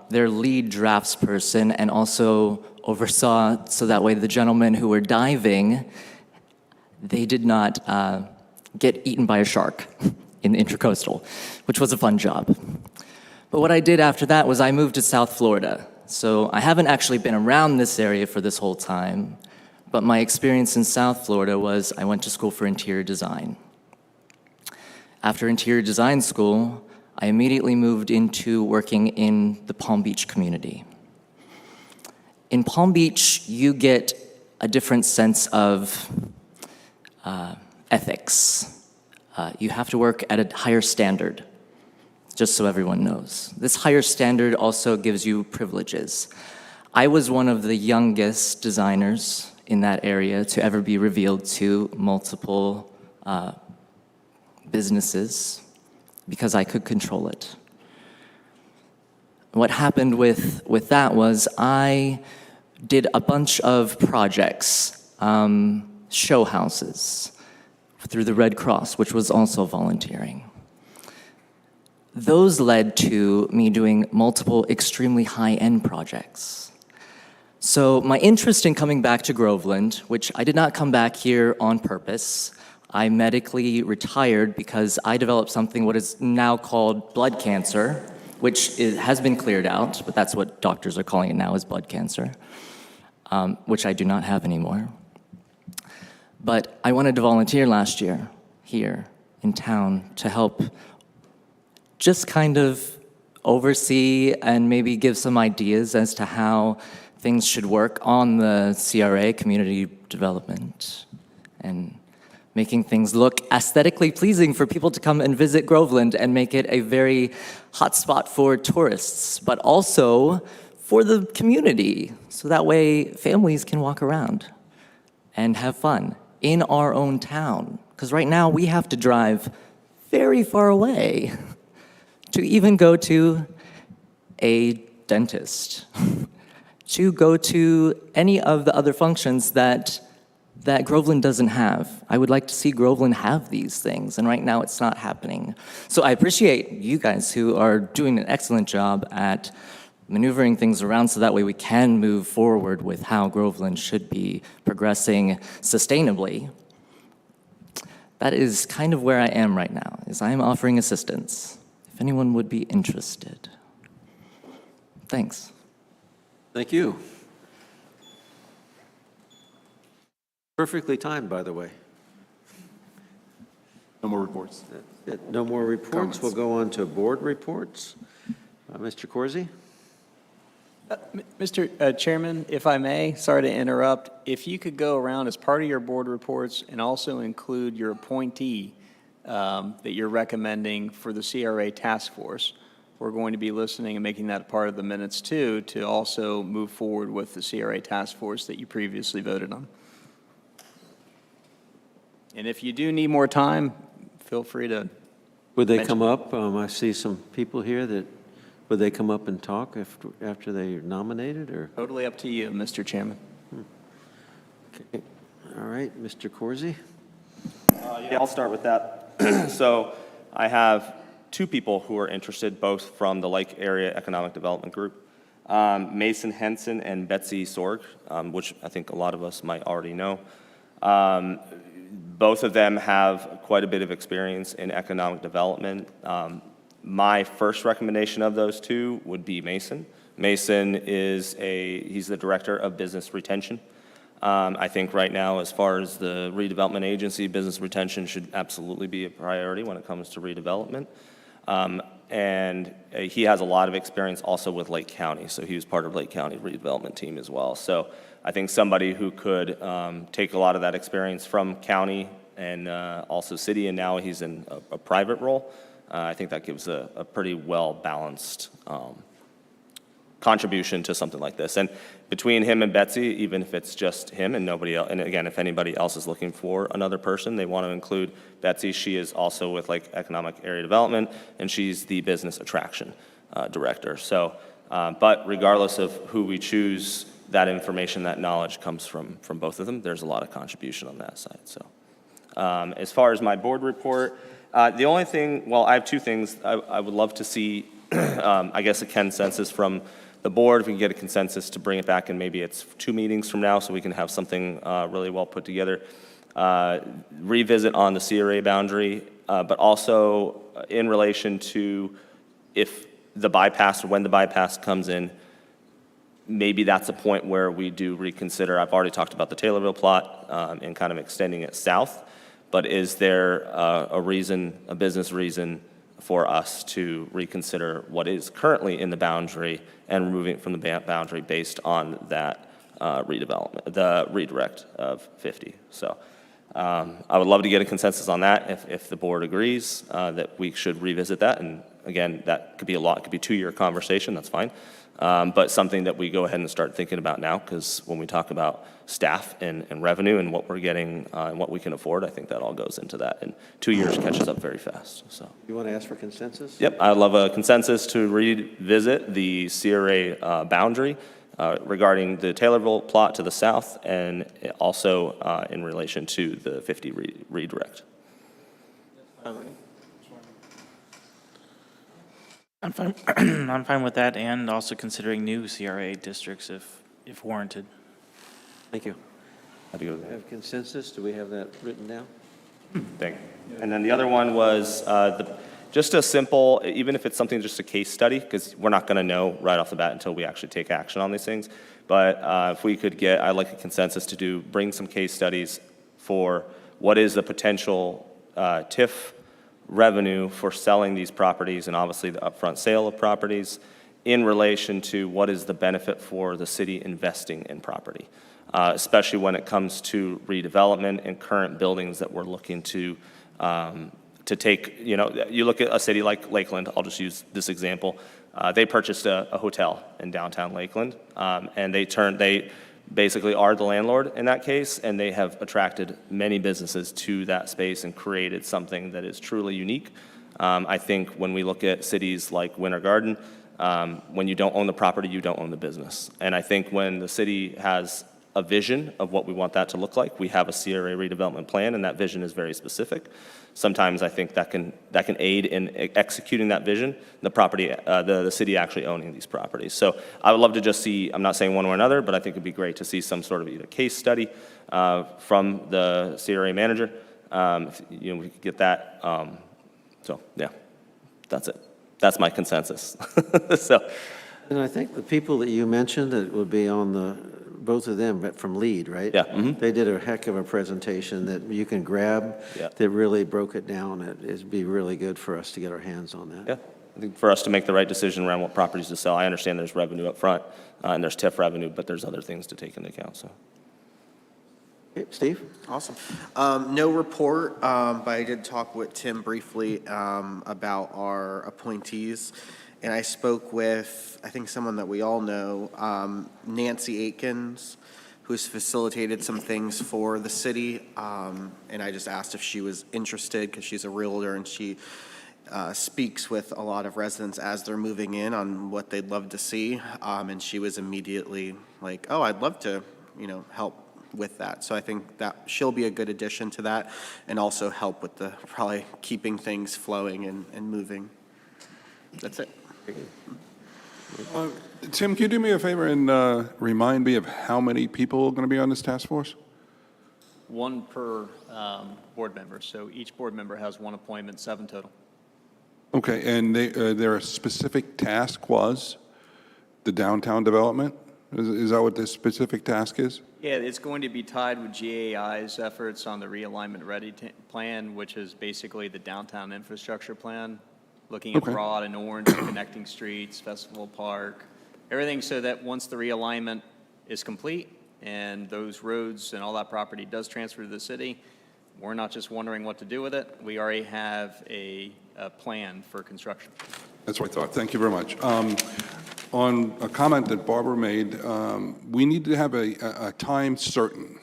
their lead draftsperson and also oversaw so that way the gentlemen who were diving, they did not get eaten by a shark in the Intracoastal, which was a fun job. But what I did after that was I moved to South Florida. So I haven't actually been around this area for this whole time, but my experience in South Florida was I went to school for interior design. After interior design school, I immediately moved into working in the Palm Beach community. In Palm Beach, you get a different sense of ethics. You have to work at a higher standard, just so everyone knows. This higher standard also gives you privileges. I was one of the youngest designers in that area to ever be revealed to multiple businesses because I could control it. What happened with that was I did a bunch of projects, show houses through the Red Cross, which was also volunteering. Those led to me doing multiple extremely high-end projects. So my interest in coming back to Groveland, which I did not come back here on purpose, I medically retired because I developed something what is now called blood cancer, which has been cleared out, but that's what doctors are calling it now, is blood cancer, which I do not have anymore. But I wanted to volunteer last year here in town to help just kind of oversee and maybe give some ideas as to how things should work on the C.R.A. community development and making things look aesthetically pleasing for people to come and visit Groveland and make it a very hot spot for tourists, but also for the community, so that way families can walk around and have fun in our own town. Because right now we have to drive very far away to even go to a dentist, to go to any of the other functions that Groveland doesn't have. I would like to see Groveland have these things, and right now it's not happening. So I appreciate you guys who are doing an excellent job at maneuvering things around so that way we can move forward with how Groveland should be progressing sustainably. That is kind of where I am right now, is I am offering assistance, if anyone would be interested. Thanks. Thank you. Perfectly timed, by the way. No more reports. No more reports. Comments. We'll go on to board reports. Mr. Corsi? Mr. Chairman, if I may, sorry to interrupt. If you could go around as part of your board reports and also include your appointee that you're recommending for the C.R.A. task force. We're going to be listening and making that part of the minutes too, to also move forward with the C.R.A. task force that you previously voted on. And if you do need more time, feel free to. Would they mention. come up? I see some people here that, would they come up and talk after they're nominated, or? Totally up to you, Mr. Chairman. Okay. All right, Mr. Corsi? Yeah, I'll start with that. So I have two people who are interested, both from the Lake Area Economic Development Group, Mason Henson and Betsy Sorg, which I think a lot of us might already know. Both of them have quite a bit of experience in economic development. My first recommendation of those two would be Mason. Mason he's the Director of Business Retention. I think right now, as far as the redevelopment agency, business retention should absolutely be a priority when it comes to redevelopment. And he has a lot of experience also with Lake County, so he was part of Lake County redevelopment team as well. So I think somebody who could take a lot of that experience from county and also city, and now he's in a private role. I think that gives a pretty well-balanced contribution to something like this. And between him and Betsy, even if it's just him and nobody else, and again, if anybody else is looking for another person, they want to include Betsy. She is also with like economic area development, and she's the business attraction director. So, but regardless of who we choose, that information, that knowledge comes from both of them. There's a lot of contribution on that side. So, as far as my board report, the only thing, well, I have two things. I would love to see, I guess, a consensus from the board, if we can get a consensus to bring it back, and maybe it's 2 meetings from now, so we can have something really well put together. Revisit on the C.R.A. boundary, but also in relation to if the bypass or when the bypass comes in, maybe that's a point where we do reconsider. I've already talked about the Taylorville plot and kind of extending it south, but is there a reason, a business reason, for us to reconsider what is currently in the boundary and removing it from the boundary based on that redevelopment, the redirect of 50. So I would love to get a consensus on that if the board agrees that we should revisit that. And again, that could be a lot, it could be a 2-year conversation, that's fine. But something that we go ahead and start thinking about now, because when we talk about staff and revenue and what we're getting and what we can afford, I think that all goes into that. And 2 years catches up very fast. So. You want to ask for consensus? Yep, I'd love a consensus to revisit the C.R.A. Boundary regarding the Taylorville plot to the south, and also in relation to the 50 redirect. I'm fine. I'm fine with that, and also considering new C.R.A. districts if warranted. Thank you. Happy to go with that. Have consensus? Do we have that written down? Thank you. And then the other one was just a simple, even if it's something just a case study, because we're not going to know right off the bat until we actually take action on these things. But if we could get, I'd like a consensus to bring some case studies for what is the potential TIF revenue for selling these properties, and obviously the upfront sale of properties, in relation to what is the benefit for the city investing in property, especially when it comes to redevelopment and current buildings that we're looking to take. You know, you look at a city like Lakeland, I'll just use this example. They purchased a hotel in downtown Lakeland, and they basically are the landlord in that case, and they have attracted many businesses to that space and created something that is truly unique. I think when we look at cities like Winter Garden, when you don't own the property, you don't own the business. And I think when the city has a vision of what we want that to look like, we have a C.R.A. redevelopment plan, and that vision is very specific. Sometimes I think that can aid in executing that vision, the city actually owning these properties. So I would love to just see, I'm not saying one or another, but I think it'd be great to see some sort of either case study from the C.R.A. manager. If, we could get that. So yeah, that's it. That's my consensus. So. And I think the people that you mentioned that would be on both of them from LEAD, right? Yeah. Mm-hmm. They did a heck of a presentation that you can grab that really broke it down. It'd be really good for us to get our hands on that. Yeah, I think for us to make the right decision around what properties to sell, I understand there's revenue up front and there's TIF revenue, but there's other things to take into account, so. Okay, Steve? Awesome. No report, but I did talk with Tim briefly about our appointees. And I spoke with, I think, someone that we all know, Nancy Aikens, who's facilitated some things for the city. And I just asked if she was interested, because she's a realtor and she speaks with a lot of residents as they're moving in on what they'd love to see. And she was immediately like, oh, I'd love to, help with that. So I think that she'll be a good addition to that, and also help with the probably keeping things flowing and moving. That's it. Tim, can you do me a favor and remind me of how many people are going to be on this task force? One per board member. So each board member has one appointment, 7 total. Okay, and their specific task was the downtown development? Is that what the specific task is? Yeah, it's going to be tied with GAI's efforts on the realignment ready plan, which is basically the downtown infrastructure plan, looking at Broad and Orange, connecting streets, Festival Park, everything, so that once the realignment is complete and those roads and all that property does transfer to the city, We're not just wondering what to do with it, we already have a plan for construction. That's what I thought. Thank you very much. On a comment that Barbara made, we need to have a time certain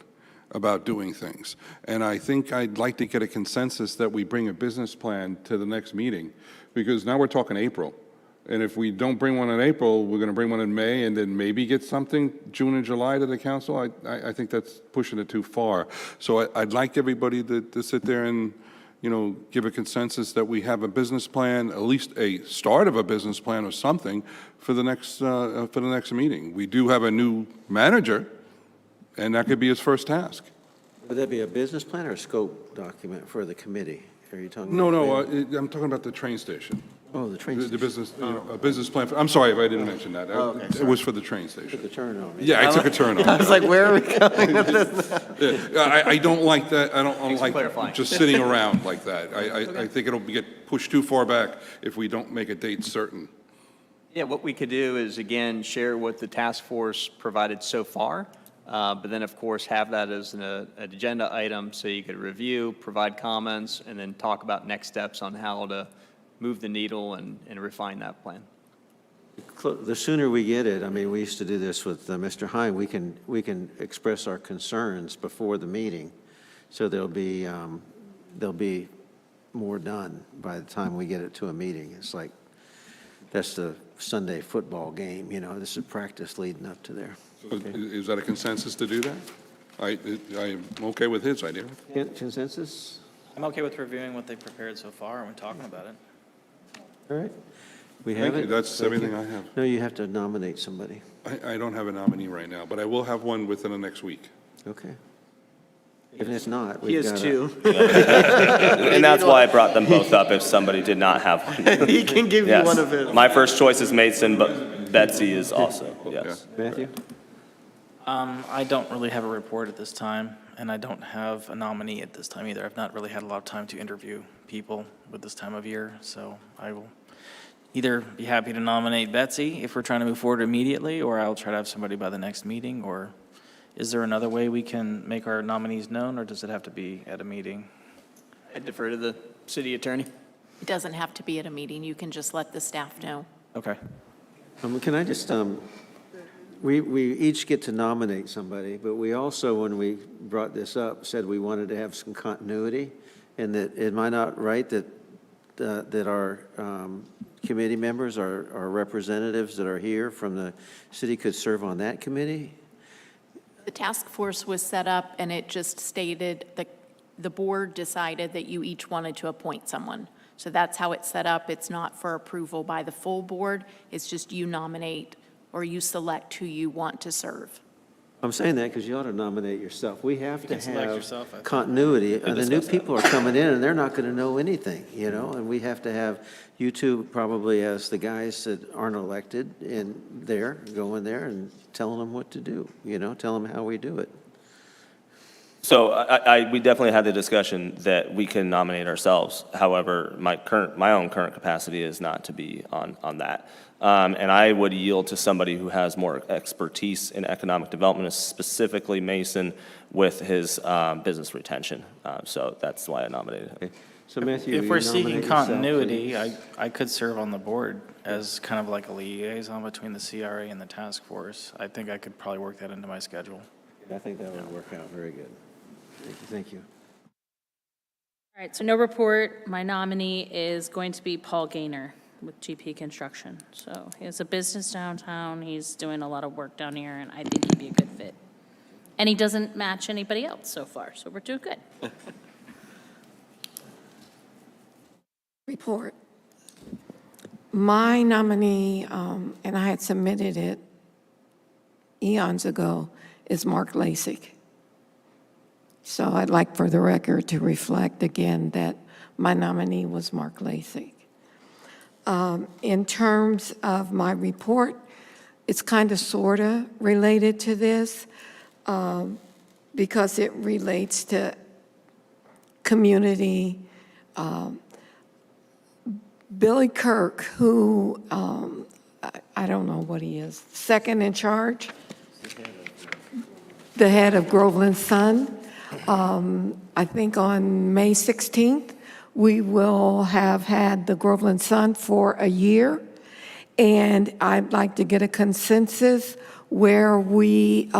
about doing things. And I think I'd like to get a consensus that we bring a business plan to the next meeting, because now we're talking April. And if we don't bring one in April, we're going to bring one in May and then maybe get something June and July to the council. I think that's pushing it too far. So I'd like everybody to sit there and, you know, give a consensus that we have a business plan, at least a start of a business plan or something for the next meeting. We do have a new manager, and that could be his first task. Would that be a business plan or a scope document for the committee? Are you talking? No, about I'm talking about the train station. Oh, the train The station. business, a business plan. I'm sorry if I didn't mention that. Oh, okay, It was for the train Took station. the turn on me. Yeah, I took a turn on I it. was like, where are we going with this? Yeah, I don't like that. I don't for like clarifying. just sitting around like that. I think it'll get pushed too far back if we don't make a date certain. Yeah, what we could do is, again, share what the task force provided so far, but then, of course, have that as an agenda item so you could review, provide comments, and then talk about next steps on how to move the needle and refine that plan. The sooner we get it, I mean, we used to do this with Mr. Hine, we can express our concerns before the meeting, so there'll be more done by the time we get it to a meeting. It's like, that's the Sunday football game, you know, this is practice leading up to there. So is that a consensus to do that? I'm okay with his idea. Consensus? I'm okay with reviewing what they've prepared so far and talking about it. All right. We Thank have you. it? That's everything I have. No, you have to nominate somebody. I don't have a nominee right now, but I will have one within the next week. Okay. If it's not, He we've has got two. And that's why I brought them both up if somebody did not have one. He can give you Yes. one of his. My first choice is Mason, but Betsy is also, yes. Matthew? I don't really have a report at this time, and I don't have a nominee at this time either. I've not really had a lot of time to interview people with this time of year, so I will either be happy to nominate Betsy if we're trying to move forward immediately, or I'll try to have somebody by the next meeting, or is there another way we can make our nominees known, or does it have to be at a meeting? I defer to the city attorney. It doesn't have to be at a meeting. You can just let the staff know. Okay. Can I just, we each get to nominate somebody, but we also, when we brought this up, said we wanted to have some continuity, and that, am I not right, that our committee members, our representatives that are here from the city could serve on that committee? The task force was set up, and it just stated that the board decided that you each wanted to appoint someone. So that's how it's set up. It's not for approval by the full board. It's just you nominate or you select who you want to serve. I'm saying that because you ought to nominate yourself. We have to can select have yourself, I think. continuity. Could And the new discuss that. people are coming in, and they're not going to know anything, you know? And we have to have you two probably as the guys that aren't elected in there, go in there and telling them what to do, you know? Tell them how we do it. So we definitely had the discussion that we can nominate ourselves. However, my own current capacity is not to be on that. And I would yield to somebody who has more expertise in economic development, specifically Mason with his business retention. So that's why I nominated him. Okay. So Matthew, If you we're nominate seeking yourself, continuity, please. I could serve on the board as kind of like a liaison between the C.R.A. and the task force. I think I could probably work that into my schedule. I think that would work out very good. Thank you. All right, so no report. My nominee is going to be Paul Gaynor with GP Construction. So he has a business downtown. He's doing a lot of work down here, and I think he'd be a good fit. And he doesn't match anybody else so far, so we're doing good. Report. My nominee, and I had submitted it eons ago, is Mark Lasik. So I'd like for the record to reflect again that my nominee was Mark Lasik. In terms of my report, it's kind of sort of related to this because it relates to community. Billy Kirk, who, I don't know what he is, second in charge, the head of Groveland Sun, I think on May 16th, we will have had the Groveland Sun for a year. And I'd like to get a consensus where we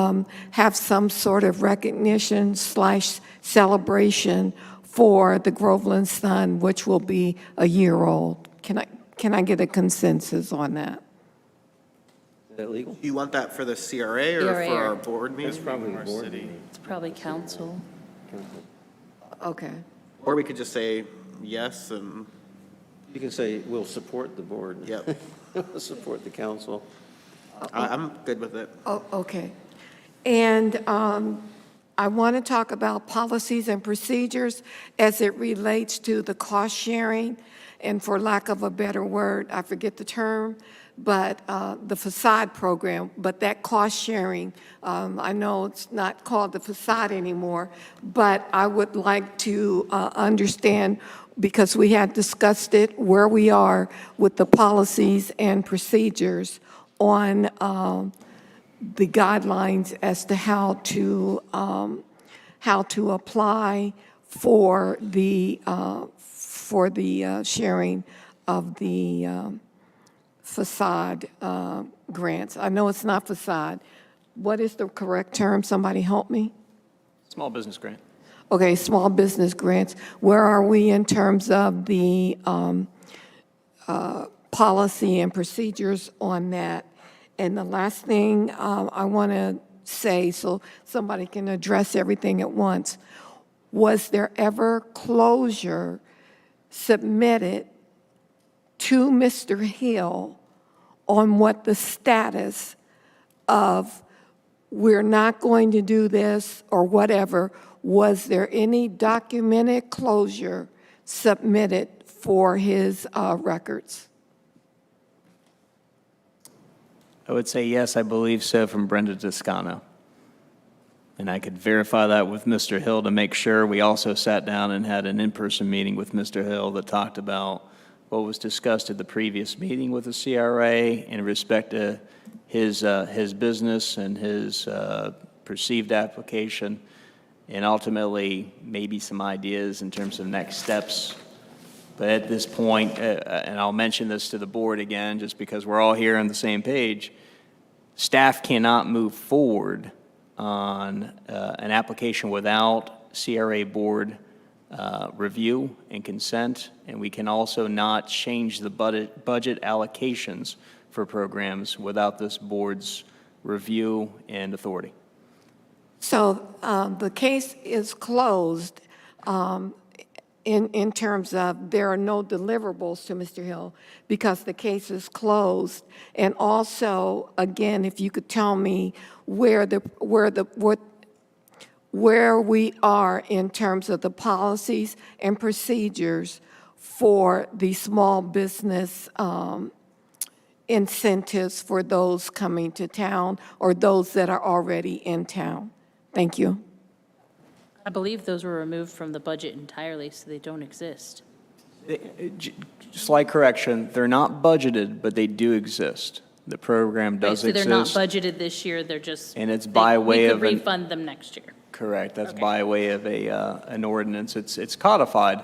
have some sort of recognition / celebration for the Groveland Sun, which will be a year old. Can I get a consensus on that? Is that legal? You want that for the CRA or CRA for or- our board meeting? It's probably the board meeting. It's probably council. Okay. Or we could just say yes and, You can say, we'll support the board. yep, We'll support the council. I'm good with it. Oh, okay. And I want to talk about policies and procedures as it relates to the cost sharing, and for lack of a better word, I forget the term, but the facade program, but that cost sharing, I know it's not called the facade anymore, but I would like to understand, because we had discussed it, where we are with the policies and procedures on the guidelines as to how to apply for the sharing of the facade grants. I know it's not facade. What is the correct term? Somebody help me. Small business grant. Okay, small business grants. Where are we in terms of the policy and procedures on that? And the last thing I want to say, so somebody can address everything at once, was there ever closure submitted to Mr. Hill on what the status of we're not going to do this or whatever? Was there any documented closure submitted for his records? I would say yes, I believe so, from Brenda Toscano. And I could verify that with Mr. Hill to make sure. We also sat down and had an in-person meeting with Mr. Hill that talked about what was discussed at the previous meeting with the C.R.A. in respect to his business and his perceived application, and ultimately maybe some ideas in terms of next steps. But at this point, and I'll mention this to the board again, just because we're all here on the same page, staff cannot move forward on an application without C.R.A. board review and consent, and we can also not change the budget allocations for programs without this board's review and authority. So the case is closed in terms of there are no deliverables to Mr. Hill because the case is closed. And also, again, if you could tell me where we are in terms of the policies and procedures for the small business incentives for those coming to town or those that are already in town. Thank you. I believe those were removed from the budget entirely, so they don't exist. Slight correction, they're not budgeted, but they do exist. The program Right, does so exist. they're not budgeted this year, they're just. And it's by way of We an- could refund them next year. Correct, that's Okay. by way of an ordinance. It's codified,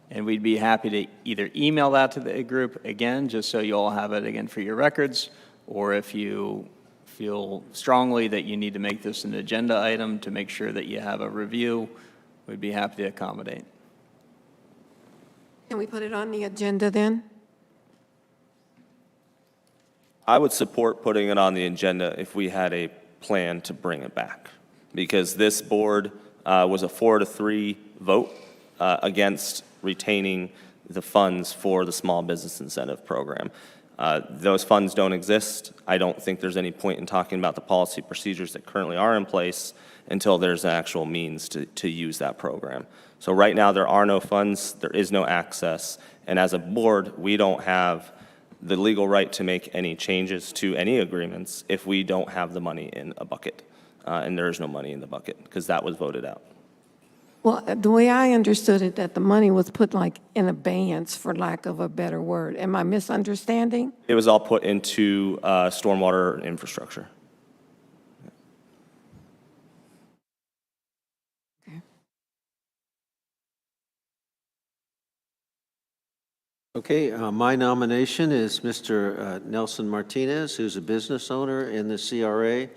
and we'd be happy to either email that to the group again, just so you all have it again for your records, or if you feel strongly that you need to make this an agenda item to make sure that you have a review, we'd be happy to accommodate. Can we put it on the agenda then? I would support putting it on the agenda if we had a plan to bring it back, because this board was a 4-3 vote against retaining the funds for the small business incentive program. Those funds don't exist. I don't think there's any point in talking about the policy procedures that currently are in place until there's an actual means to use that program. So right now, there are no funds, there is no access, and as a board, we don't have the legal right to make any changes to any agreements if we don't have the money in a bucket. And there is no money in the bucket, because that was voted out. Well, the way I understood it, that the money was put like in abeyance, for lack of a better word. Am I misunderstanding? It was all put into stormwater infrastructure. Okay, my nomination is Mr. Nelson Martinez, who's a business owner in the C.R.A.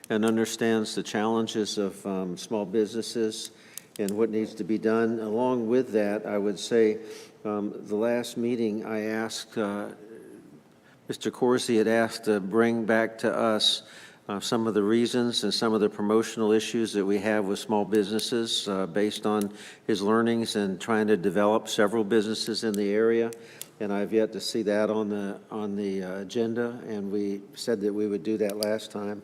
and understands the challenges of small businesses and what needs to be done. Along with that, I would say the last meeting I asked, Mr. Corsi had asked to bring back to us some of the reasons and some of the promotional issues that we have with small businesses based on his learnings and trying to develop several businesses in the area. And I've yet to see that on the agenda, and we said that we would do that last time,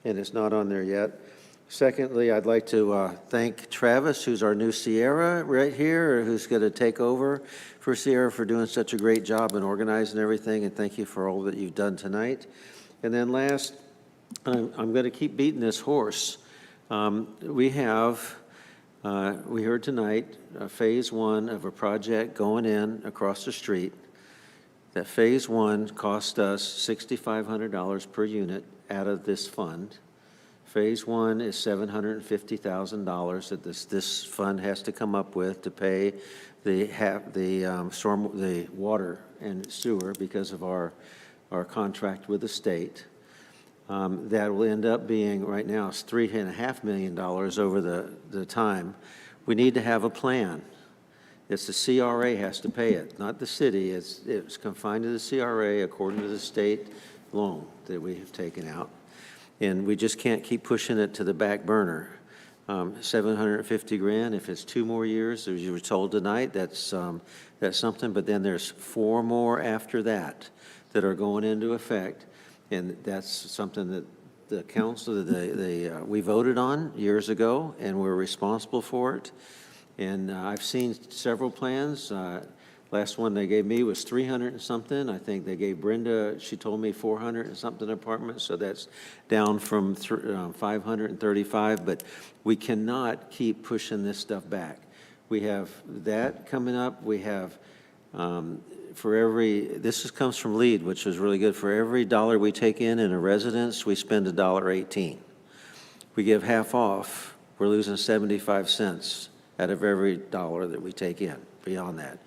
and it's not on there yet. Secondly, I'd like to thank Travis, who's our new C.R.A. right here, who's going to take over for C.R.A. for doing such a great job in organizing everything, and thank you for all that you've done tonight. And then last, I'm going to keep beating this horse. We heard tonight phase one of a project going in across the street. That phase one cost us $6,500 per unit out of this fund. Phase one is $750,000 that this fund has to come up with to pay the water and sewer because of our contract with the state. That will end up being, right now, it's $3.5 million over the time. We need to have a plan. It's the C.R.A. has to pay it, not the city. It's confined to the C.R.A. according to the state loan that we have taken out. And we just can't keep pushing it to the back burner. $750,000, if it's 2 more years, as you were told tonight, that's something. But then there's 4 more after that are going into effect. And that's something that the council, we voted on years ago, and we're responsible for it. And I've seen several plans. Last one they gave me was 300 and something. I think they gave Brenda, she told me 400 and something apartments, so that's down from 535. But we cannot keep pushing this stuff back. We have that coming up. We have comes from LEAD, which was really good. For every dollar we take in a residence, we spend $1.18. We give half off, we're losing 75 cents out of every dollar that we take in. Beyond that,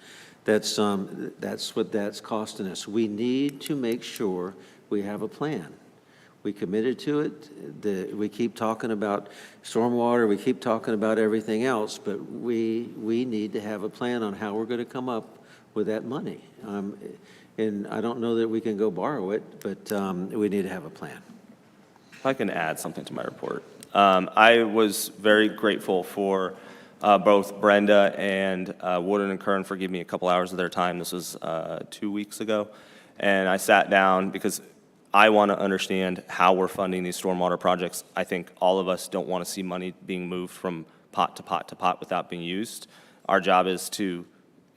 that's what that's costing us. We need to make sure we have a plan. We committed to it. We keep talking about stormwater. We keep talking about everything else, but we need to have a plan on how we're going to come up with that money. And I don't know that we can go borrow it, but we need to have a plan. If I can add something to my report. I was very grateful for both Brenda and Woodard and Kern for giving me a couple hours of their time. This was 2 weeks ago. And I sat down because I want to understand how we're funding these stormwater projects. I think all of us don't want to see money being moved from pot to pot to pot without being used. Our job is to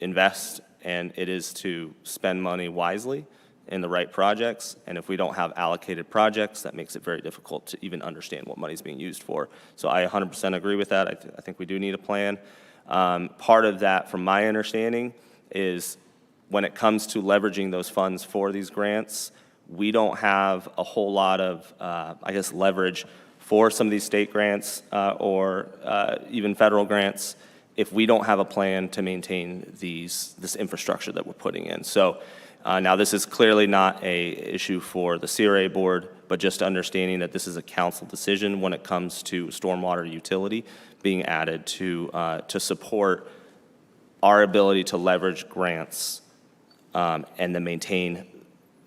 invest, and it is to spend money wisely in the right projects. And if we don't have allocated projects, that makes it very difficult to even understand what money's being used for. So I 100% agree with that. I think we do need a plan. Part of that, from my understanding, is when it comes to leveraging those funds for these grants, we don't have a whole lot of, leverage for some of these state grants or even federal grants if we don't have a plan to maintain this infrastructure that we're putting in. So now this is clearly not a issue for the C.R.A. board, but just understanding that this is a council decision when it comes to stormwater utility being added to support our ability to leverage grants and then maintain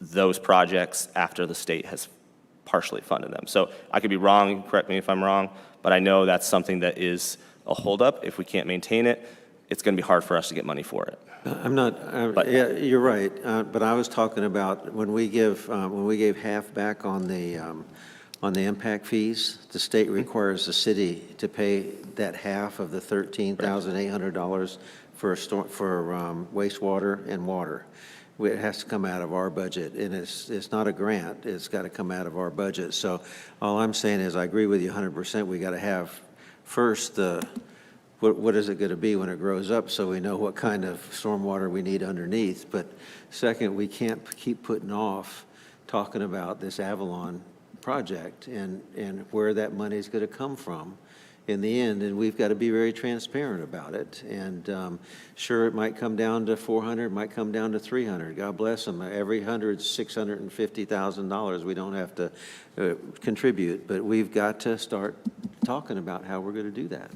those projects after the state has partially funded them. So I could be wrong, correct me if I'm wrong, but I know that's something that is a holdup. If we can't maintain it, it's going to be hard for us to get money for it. Yeah, you're right. But I was talking about when we gave half back on the impact fees, the state requires the city to pay that half of the $13,800 for wastewater and water. It has to come out of our budget, and it's not a grant. It's got to come out of our budget. So all I'm saying is I agree with you 100%. We got to have first what is it going to be when it grows up so we know what kind of stormwater we need underneath. But second, we can't keep putting off talking about this Avalon project and where that money is going to come from in the end, and we've got to be very transparent about it. And sure, it might come down to 400, it might come down to 300. God bless them. Every 100's $650,000. We don't have to contribute, but we've got to start talking about how we're going to do that.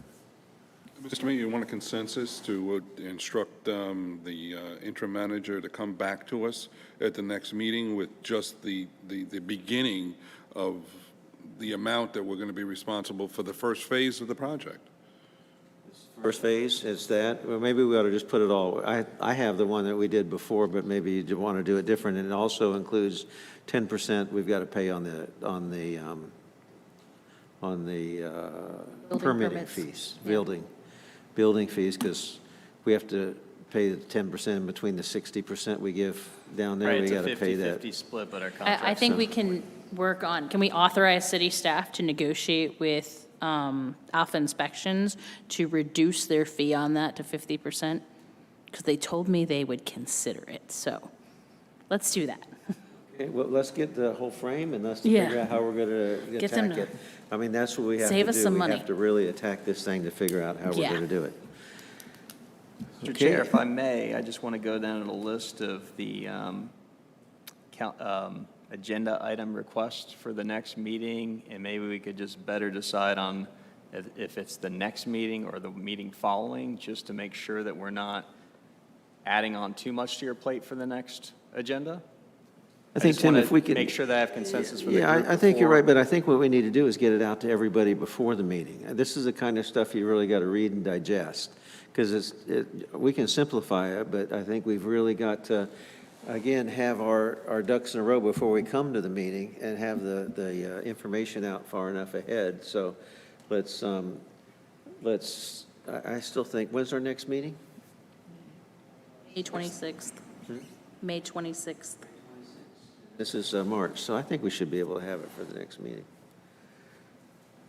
Mr. Mayor, you want a consensus to instruct the interim manager to come back to us at the next meeting with just the beginning of the amount that we're going to be responsible for the first phase of the project? First phase, is that, well, maybe we ought to just put it all, I have the one that we did before, but maybe you want to do it different, and it also includes 10% we've got to pay on the permitting permits. fees, Yeah. building fees, because we have to pay the 10% in between the 60% we give down there. Right, We it's a got to pay that. 50/50 split, but our contract. I think we can work on, can we authorize city staff to negotiate with Alpha Inspections to reduce their fee on that to 50%? Because they told me they would consider it, so let's do that. Okay, well, let's get the whole frame and let's Yeah. figure out how we're going to Get them attack to it. I mean, that's what we have to do. save us some money. We have to really attack this thing to figure out how we're Yeah. going to do it. Mr. Okay. Chair, if I may, I just want to go down to the list of the agenda item requests for the next meeting, and maybe we could just better decide on if it's the next meeting or the meeting following, just to make sure that we're not adding on too much to your plate for the next agenda. I think, just Tim, wanna if we could. make sure that I have consensus for the Yeah, group I think you're before- right, but I think what we need to do is get it out to everybody before the meeting. This is the kind of stuff you really got to read and digest, because we can simplify it, but I think we've really got to, again, have our ducks in a row before we come to the meeting and have the information out far enough ahead. So I still think, when's our next meeting? May 26th. May 26th. This is March, so I think we should be able to have it for the next meeting.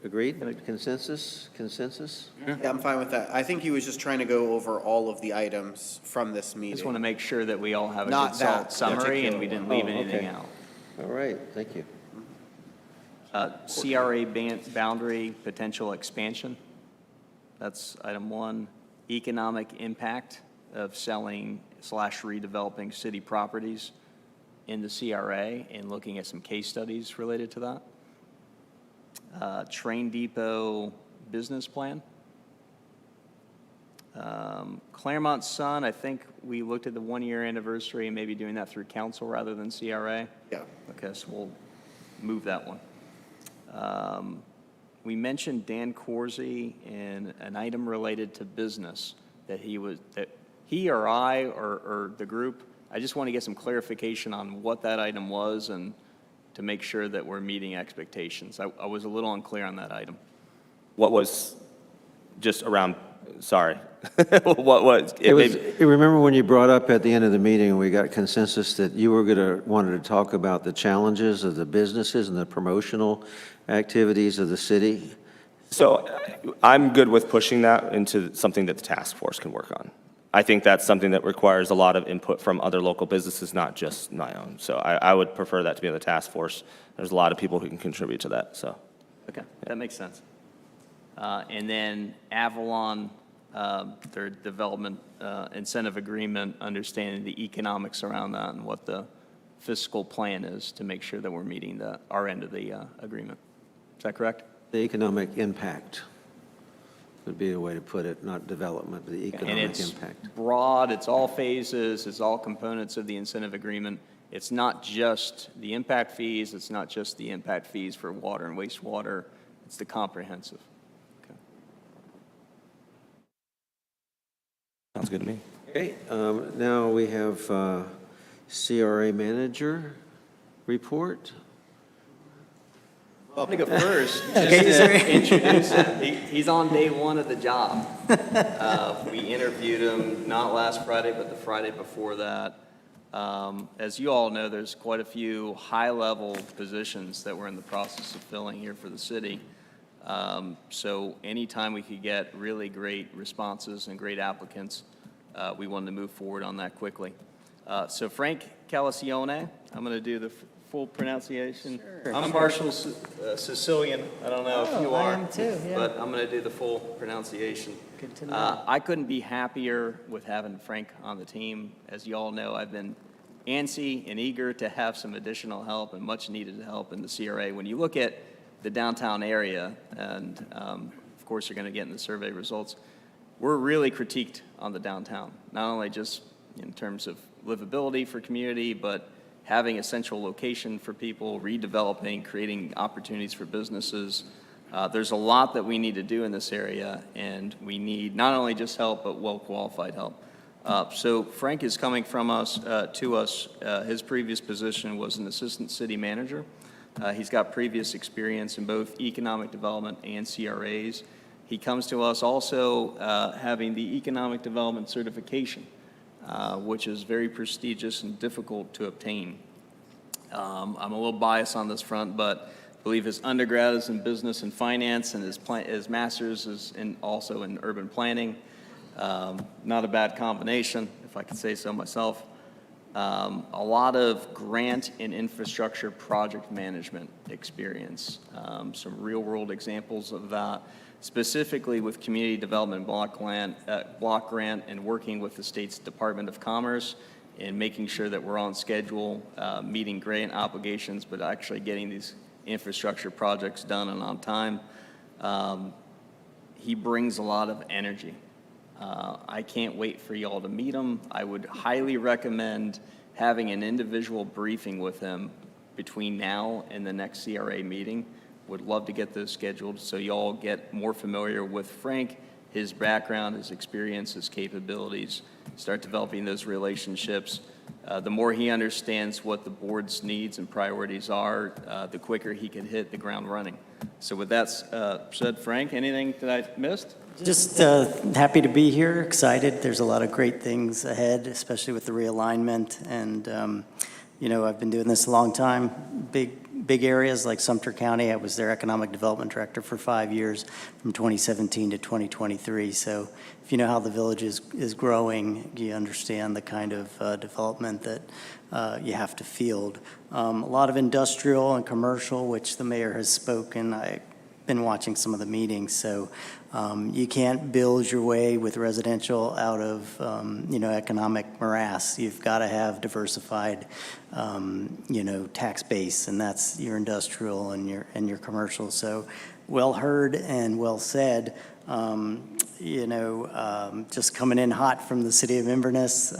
Agreed? Consensus? Consensus? Yeah, I'm fine with that. I think he was just trying to go over all of the items from this meeting. Just want to make sure that we all have a Not good that solid summary and we particular didn't one. leave Oh, anything okay. out. All right, thank you. C.R.A. boundary potential expansion. That's item one. Economic impact of selling / redeveloping city properties in the C.R.A. and looking at some case studies related to that. Train depot business plan. Claremont Sun, I think we looked at the 1-year anniversary and maybe doing that through council rather than C.R.A. Yeah. Okay, so we'll move that one. We mentioned Dan Corsi and an item related to business that he or I or the group, I just want to get some clarification on what that item was and to make sure that we're meeting expectations. I was a little unclear on that item. What was just around, sorry, what was? Remember when you brought up at the end of the meeting, and we got consensus that you were wanted to talk about the challenges of the businesses and the promotional activities of the city? So I'm good with pushing that into something that the task force can work on. I think that's something that requires a lot of input from other local businesses, not just my own. So I would prefer that to be on the task force. There's a lot of people who can contribute to that, so. Okay, that makes sense. And then Avalon, their development incentive agreement, understanding the economics around that and what the fiscal plan is to make sure that we're meeting our end of the agreement. Is that correct? The economic impact would be a way to put it, not development, but the And economic it's impact. broad, it's all phases, it's all components of the incentive agreement. It's not just the impact fees, it's not just the impact fees for water and wastewater, it's the comprehensive. Okay. Sounds good to me. Okay, now we have C.R.A. manager report. I'm going to go first, just to introduce him. He's on day one of the job. We interviewed him not last Friday, but the Friday before that. As you all know, there's quite a few high-level positions that we're in the process of filling here for the city. So anytime we could get really great responses and great applicants, we wanted to move forward on that quickly. So Frank Calacione, I'm going to do the full pronunciation? I'm partial Sicilian. I don't know if you are. I am too, yeah. But I'm going to do the full pronunciation. Good to know. I couldn't be happier with having Frank on the team. As you all know, I've been antsy and eager to have some additional help and much needed help in the C.R.A. When you look at the downtown area, and of course you're going to get in the survey results, we're really critiqued on the downtown, not only just in terms of livability for community, but having a central location for people, redeveloping, creating opportunities for businesses. There's a lot that we need to do in this area, and we need not only just help, but well-qualified help. So Frank is coming from us to us. His previous position was an assistant city manager. He's got previous experience in both economic development and CRAs. He comes to us also having the economic development certification, which is very prestigious and difficult to obtain. I'm a little biased on this front, but I believe his undergrad is in business and finance, and his master's is also in urban planning. Not a bad combination, if I could say so myself. A lot of grant and infrastructure project management experience, some real-world examples of that, specifically with community development block grant and working with the state's Department of Commerce and making sure that we're on schedule, meeting grant obligations, but actually getting these infrastructure projects done and on time. He brings a lot of energy. I can't wait for y'all to meet him. I would highly recommend having an individual briefing with him between now and the next C.R.A. meeting. Would love to get those scheduled so y'all get more familiar with Frank, his background, his experience, his capabilities, start developing those relationships. The more he understands what the board's needs and priorities are, the quicker he can hit the ground running. So with that said, Frank, anything that I missed? Just happy to be here, excited. There's a lot of great things ahead, especially with the realignment. And, you know, I've been doing this a long time. Big areas like Sumter County, I was their economic development director for 5 years, from 2017 to 2023. So if you know how the village is growing, you understand the kind of development that you have to field. A lot of industrial and commercial, which the mayor has spoken. I've been watching some of the meetings, so you can't build your way with residential out of economic morass. You've got to have diversified tax base, and that's your industrial and your commercial. So well heard and well said. Just coming in hot from the city of Inverness.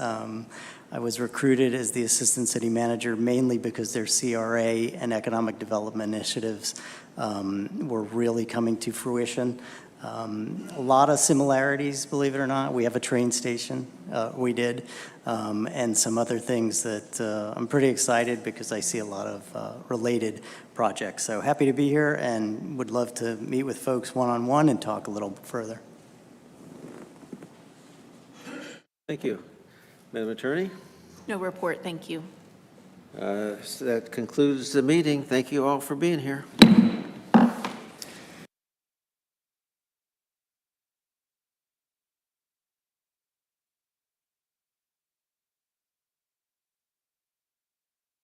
I was recruited as the assistant city manager mainly because their C.R.A. and economic development initiatives were really coming to fruition. A lot of similarities, believe it or not. We have a train station, and some other things that I'm pretty excited because I see a lot of related projects. So happy to be here and would love to meet with folks one-on-one and talk a little further. Thank you. Madam Attorney? No report, thank you. So that concludes the meeting. Thank you all for being here.